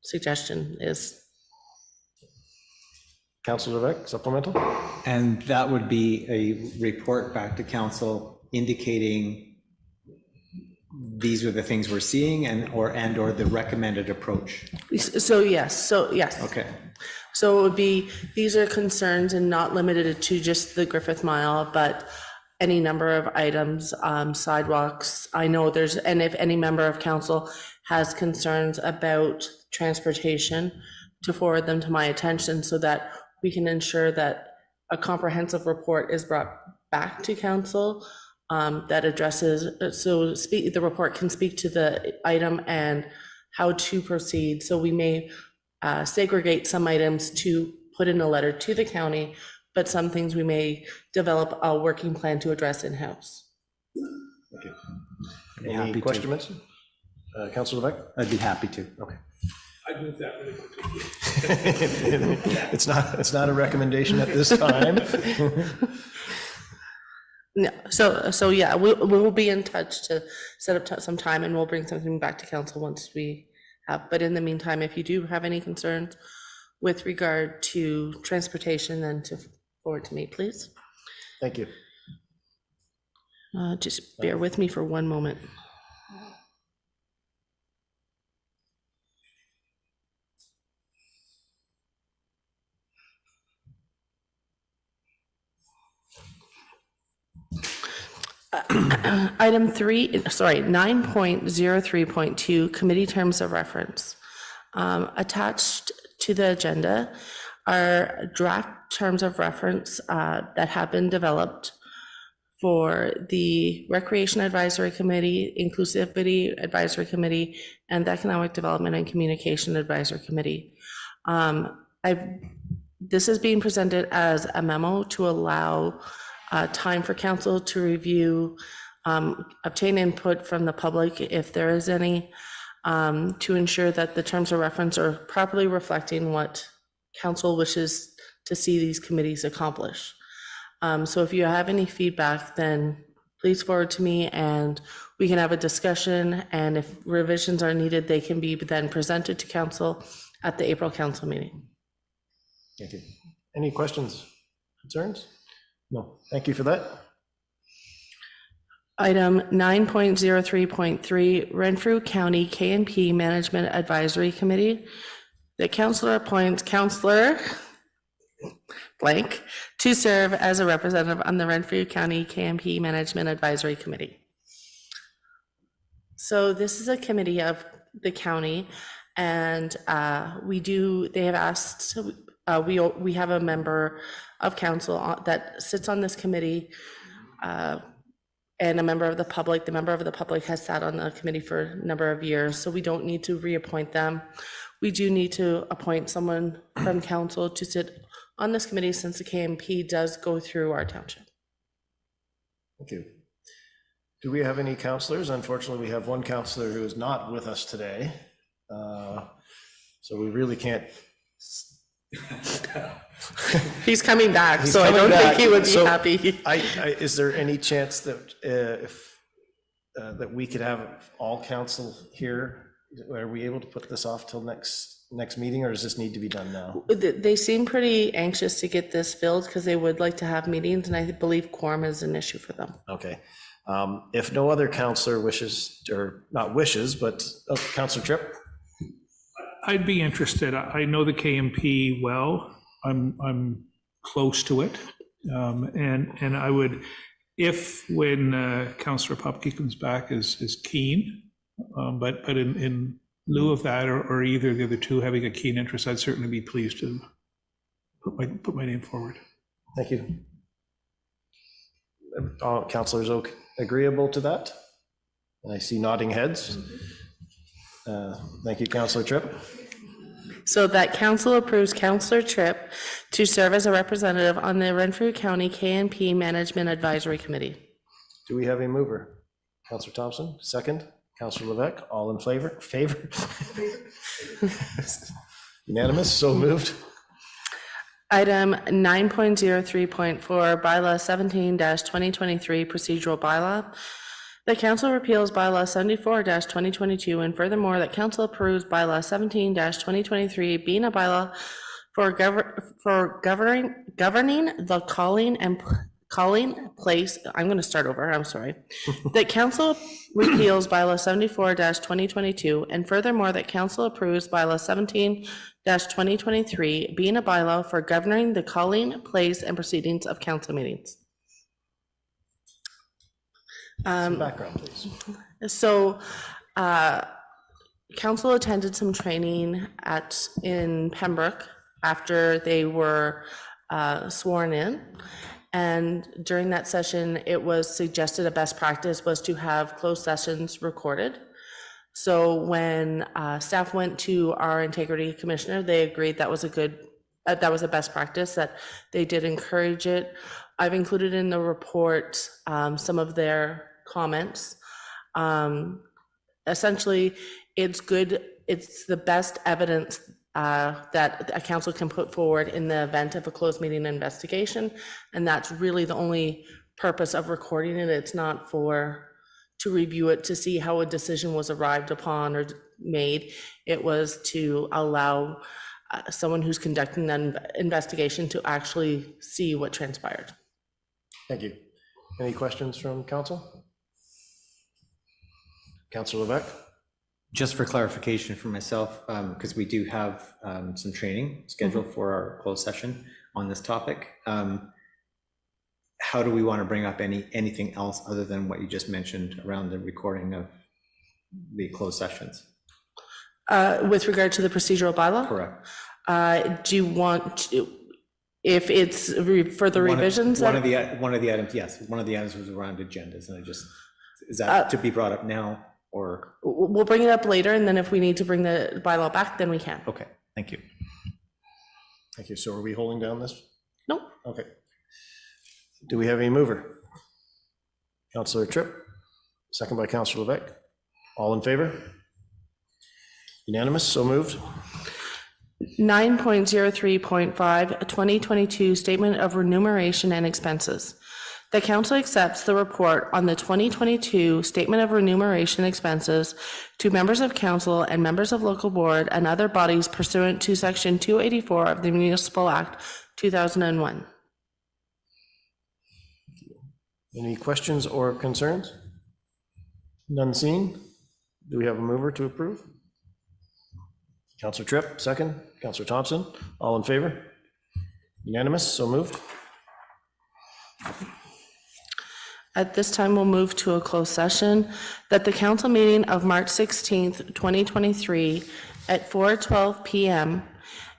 suggestion is. Councillor Levesque, supplemental? And that would be a report back to council indicating these are the things we're seeing and or the recommended approach. So yes. Okay. So it would be, these are concerns and not limited to just the Griffith Mile, but any number of items, sidewalks. I know and if any member of council has concerns about transportation, to forward them to my attention so that we can ensure that a comprehensive report is brought back to council that addresses, the report can speak to the item and how to proceed. So we may segregate some items to put in a letter to the county, but some things we may develop a working plan to address in-house. Any questions? Councillor Levesque? I'd be happy to. Okay. I'd move that really quickly. It's not a recommendation at this time. No, so yeah, we'll be in touch to set up some time, and we'll bring something back to council once we have. But in the meantime, if you do have any concerns with regard to transportation, then to forward to me, please. Thank you. Just bear with me for one moment. Item 9.03.2, committee terms of reference. Attached to the agenda are draft terms of reference that have been developed for the Recreation Advisory Committee, Inclusivity Advisory Committee, and the Economic Development and Communication Advisory Committee. This is being presented as a memo to allow time for council to review, obtain input from the public if there is any, to ensure that the terms of reference are properly reflecting what council wishes to see these committees accomplish. So if you have any feedback, then please forward to me and we can have a discussion, and if revisions are needed, they can be then presented to council at the April council meeting. Thank you. Any questions, concerns? No, thank you for that. Item 9.03.3, Renfrew County KNP Management Advisory Committee. The councillor appoints Councillor blank to serve as a representative on the Renfrew County KNP Management Advisory Committee. So this is a committee of the county, and they have asked, we have a member of council that sits on this committee and a member of the public. The member of the public has sat on the committee for a number of years, so we don't need to reappoint them. We do need to appoint someone from council to sit on this committee since the KMP does go through our township. Thank you. Do we have any counselors? Unfortunately, we have one counselor who is not with us today. So we really can't. He's coming back, He's so I coming don't back. think he would be So happy. Is there any chance that that we could have all council here? Are we able to put this off till next meeting, or does this need to be done now? They seem pretty anxious to get this filled because they would like to have meetings, and I believe quorum is an issue for them. Okay. If no other counselor wishes, or not wishes, but Counselor Tripp? I'd be interested. I know the KMP well. I'm close to it. And I would, if when Councillor Popke comes back is keen, but in lieu of that, or either of the other two having a keen interest, I'd certainly be pleased to put my name forward. Thank you. All counselors agreeable to that? I see nodding heads. Thank you, Counselor Tripp. So that council approves Counselor Tripp to serve as a representative on the Renfrew County KNP Management Advisory Committee. Do we have a mover? Counselor Thompson, second. Counselor Levesque, all in favor? Unanimous, so moved. Item 9.03.4, Bylaw 17-2023, Procedural Bylaw. The council repeals Bylaw 74-2022, and furthermore, that council approves Bylaw 17-2023, being a bylaw for governing the calling place. I'm going to start over. I'm sorry. That council repeals Bylaw 74-2022, and furthermore, that council approves Bylaw 17-2023, being a bylaw for governing the calling, place, and proceedings of council meetings. Some background, please. So, council attended some training in Pembroke after they were sworn in. And during that session, it was suggested a best practice was to have closed sessions recorded. So when staff went to our integrity commissioner, they agreed that was that was a best practice, that they did encourage it. I've included in the report some of their comments. Essentially, it's good. It's the best evidence that a council can put forward in the event of a closed meeting investigation. And that's really the only purpose of recording it. It's not to review it to see how a decision was arrived upon or made. It was to allow someone who's conducting that investigation to actually see what transpired. Thank you. Any questions from council? Councilor Levesque? Just for clarification for myself, because we do have some training scheduled for our closed session on this topic. How do we want to bring up anything else other than what you just mentioned around the recording of the closed sessions? With regard to the procedural bylaw? Correct. Do you want, if it's further revisions? One of the items, yes, one of the items was around agendas, and is that to be brought up now, or? We'll bring it up later, and then if we need to bring the bylaw back, then we can. Okay, thank you. Thank you. So are we holding down this? Nope. Okay. Do we have a mover? Counselor Tripp, second by Counselor Levesque. All in favor? Unanimous, so moved. 9.03.5, a 2022 Statement of Remuneration and Expenses. The council accepts the report on the 2022 Statement of Remuneration and Expenses to members of council and members of local board and other bodies pursuant to Section 284 of the Municipal Act 2001. Any questions or concerns? None seen. Do we have a mover to approve? Counselor Tripp, second. Counselor Thompson, all in favor? Unanimous, so moved. At this time, we'll move to a closed session, that the council meeting of March 16th, 2023 at 4:12 p.m.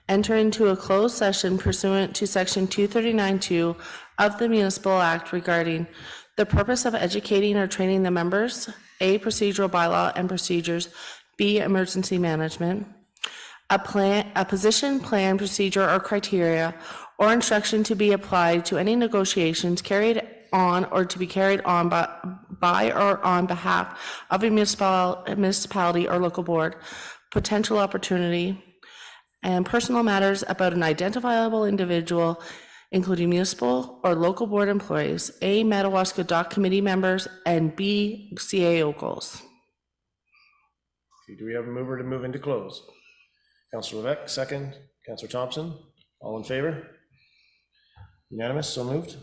enter into a closed session pursuant to Section 239(2) of the Municipal Act regarding the purpose of educating or training the members, A, procedural bylaw and procedures, B, emergency management, a position, plan, procedure, or criteria, or instruction to be applied to any negotiations carried on or to be carried on by or on behalf of a municipality or local board, potential opportunity, and personal matters about an identifiable individual, including municipal or local board employees, A, Madawaska Dock Committee members, and B, CAO goals. Do we have a mover to move into close? Counselor Levesque, second. Counselor Thompson, all in favor? Unanimous, so moved.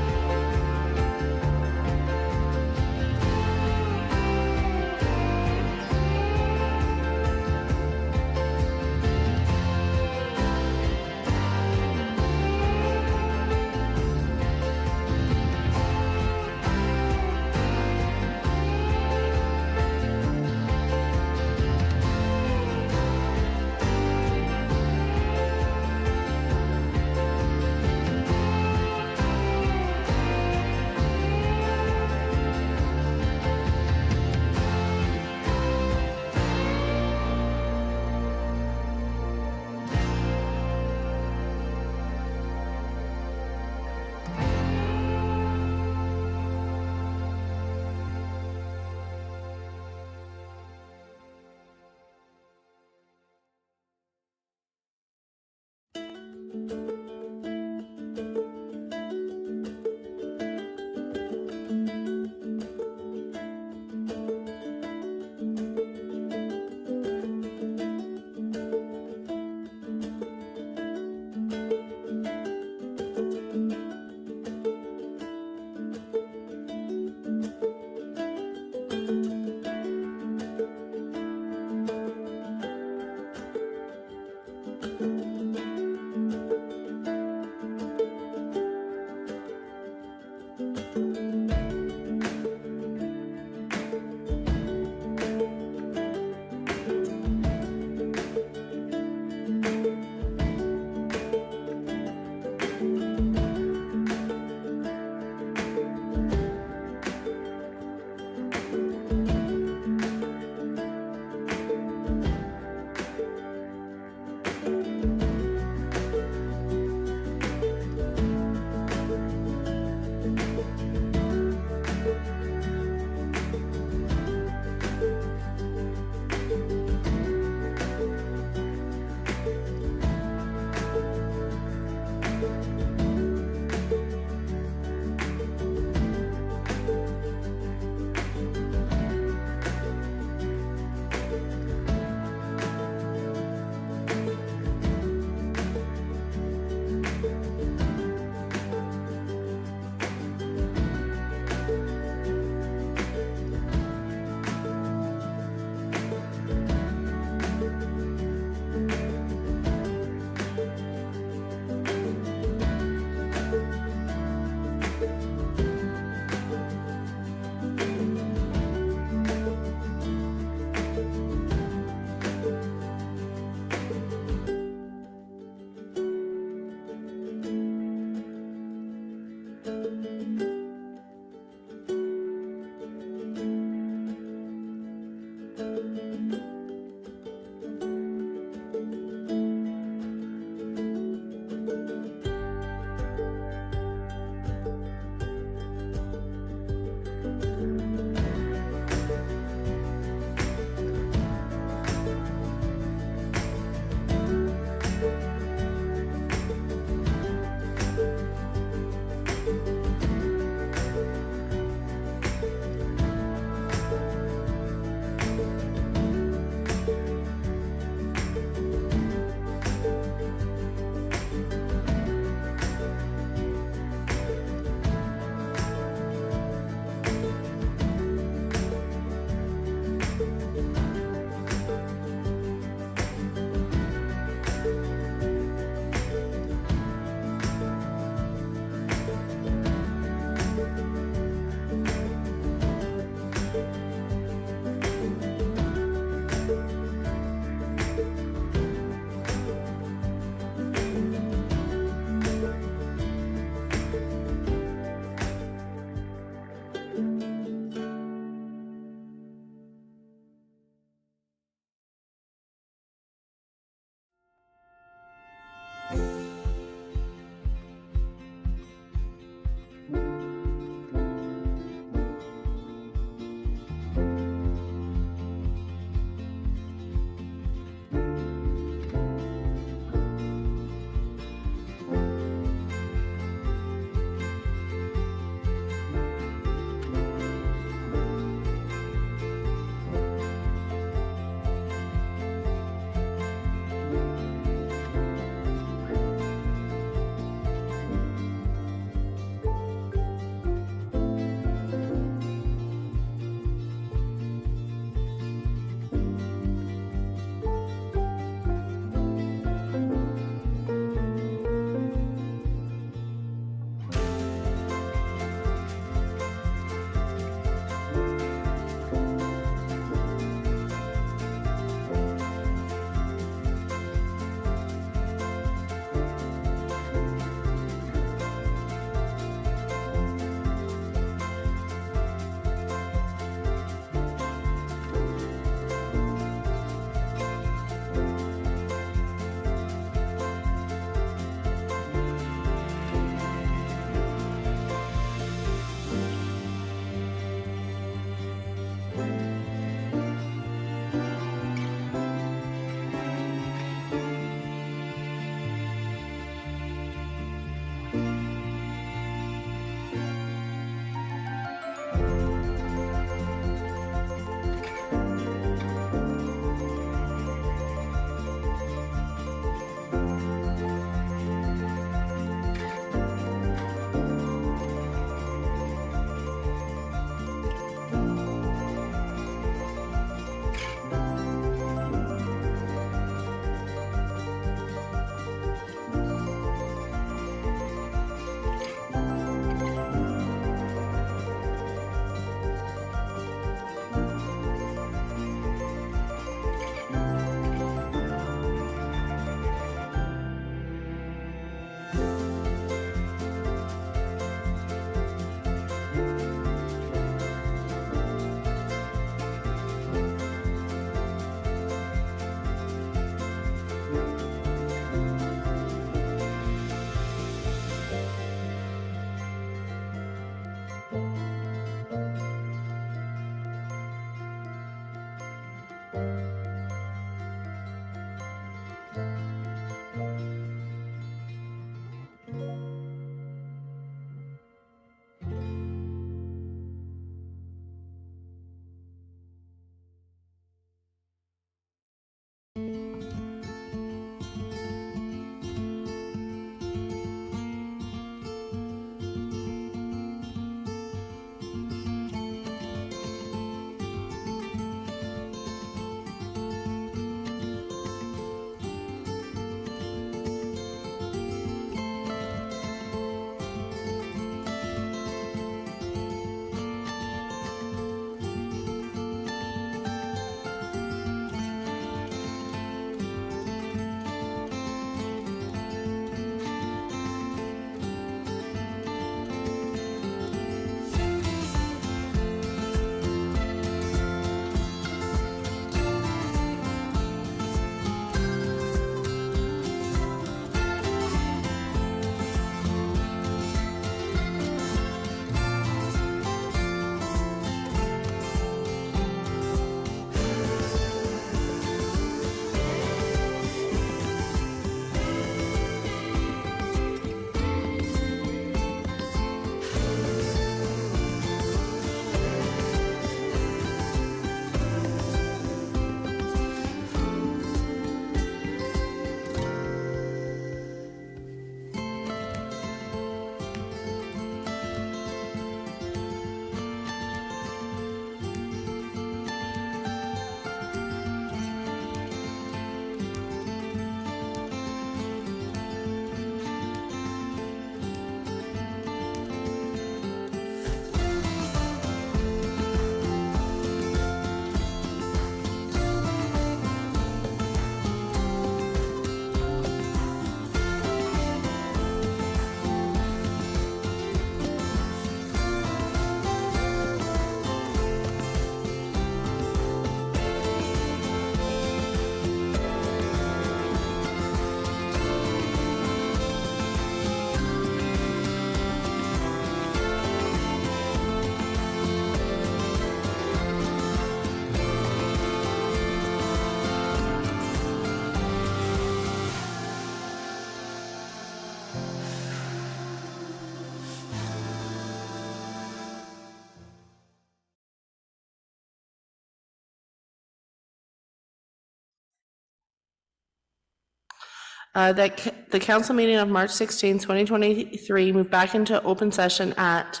That the council meeting of March 16, 2023 move back into open session at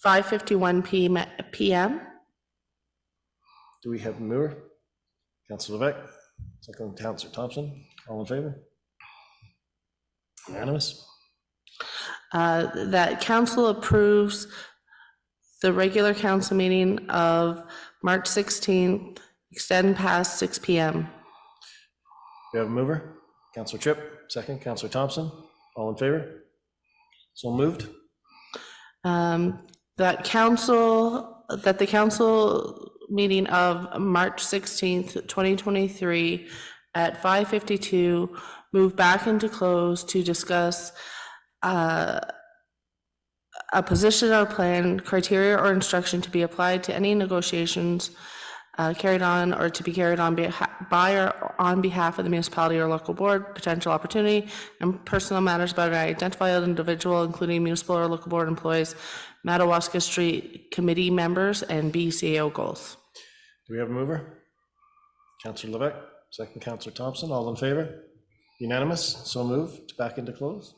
5:51 PM. Do we have a mover? Councilor Levesque, second Councilor Thompson, all in favor? Unanimous? That council approves the regular council meeting of March 16th, extend past 6 PM. We have a mover? Councilor Tripp, second Councilor Thompson, all in favor? So moved? That the council meeting of March 16th, 2023 at 5:52 move back into close to discuss a position or plan, criteria or instruction to be applied to any negotiations carried on or to be carried on by or on behalf of the municipality or local board, potential opportunity, and personal matters about an identified individual, including municipal or local board employees, Madawaska Street committee members, and BCAO goals. Do we have a mover? Councilor Levesque, second Councilor Thompson, all in favor? Unanimous? So moved. Back into close?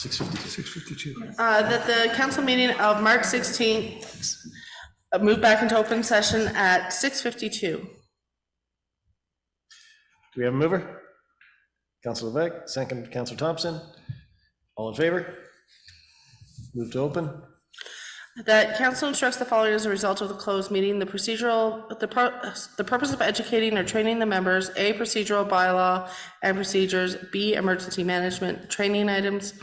6:52. That the council meeting of March 16th move back into open session at 6:52. Do we have a mover? Councilor Levesque, second, Councilor Thompson. All in favor? Move to open. That council instructs the following as a result of the closed meeting, the purpose of educating or training the members, A, procedural bylaw and procedures, B, emergency management training items,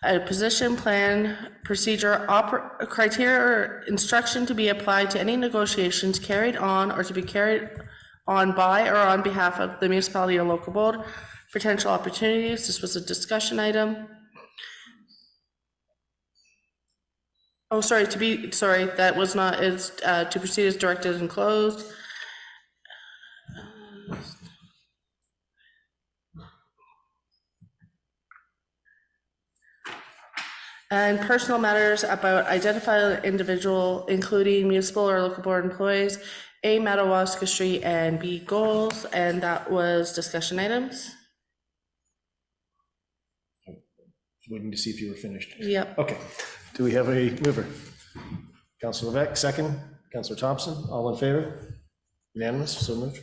a position plan, procedure, criteria, or instruction to be applied to any negotiations carried on or to be carried on by or on behalf of the municipality or local board, potential opportunities. This was a discussion item. Oh, sorry, that was not, is to proceed as directed and closed. And personal matters about identified individual, including municipal or local board employees, A, Madawaska Street, and B, goals, and that was discussion items. Waiting to see if you were finished. Yep. Okay. Do we have a mover? Councilor Levesque, second. Councilor Thompson, all in favor? Unanimous, so moved.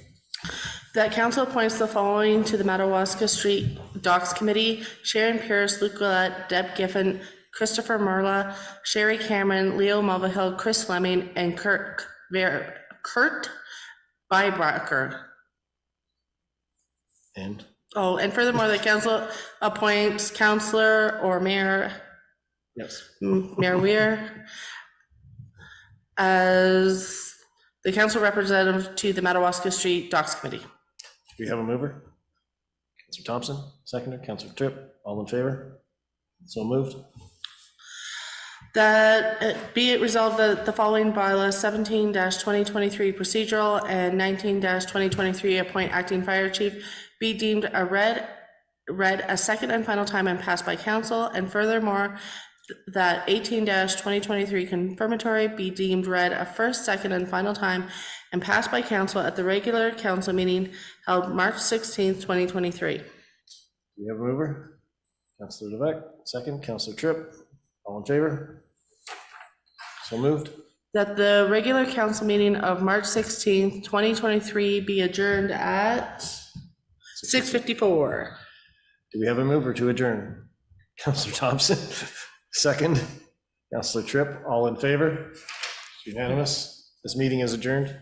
That council appoints the following to the Madawaska Street Docks Committee: Sharon Pierce, Luke Willett, Deb Giffen, Christopher Merla, Sherry Cameron, Leo Mulvihill, Chris Fleming, and Kurt Bybracker. And Oh, and furthermore, the council appoints councillor or mayor, yes, Mayor Weir, as the council representative to the Madawaska Street Docks Committee. do we have a mover? Councilor Thompson, seconder. Councilor Tripp, all in favor? So moved. That be it resolved that the following bylaws 17-2023 procedural and 19-2023 appoint acting fire chief be deemed read a second and final time and passed by council, and furthermore that 18-2023 confirmatory be deemed read a first, second, and final time and passed by council at the regular council meeting held March 16th, 2023. Do we have a mover? Councilor Levesque, second. Councilor Tripp, all in favor? So moved. That the regular council meeting of March 16th, 2023 be adjourned at 6:54. Do we have a mover to adjourn? Councilor Thompson, second. Councilor Tripp, all in favor? Unanimous. This meeting is adjourned.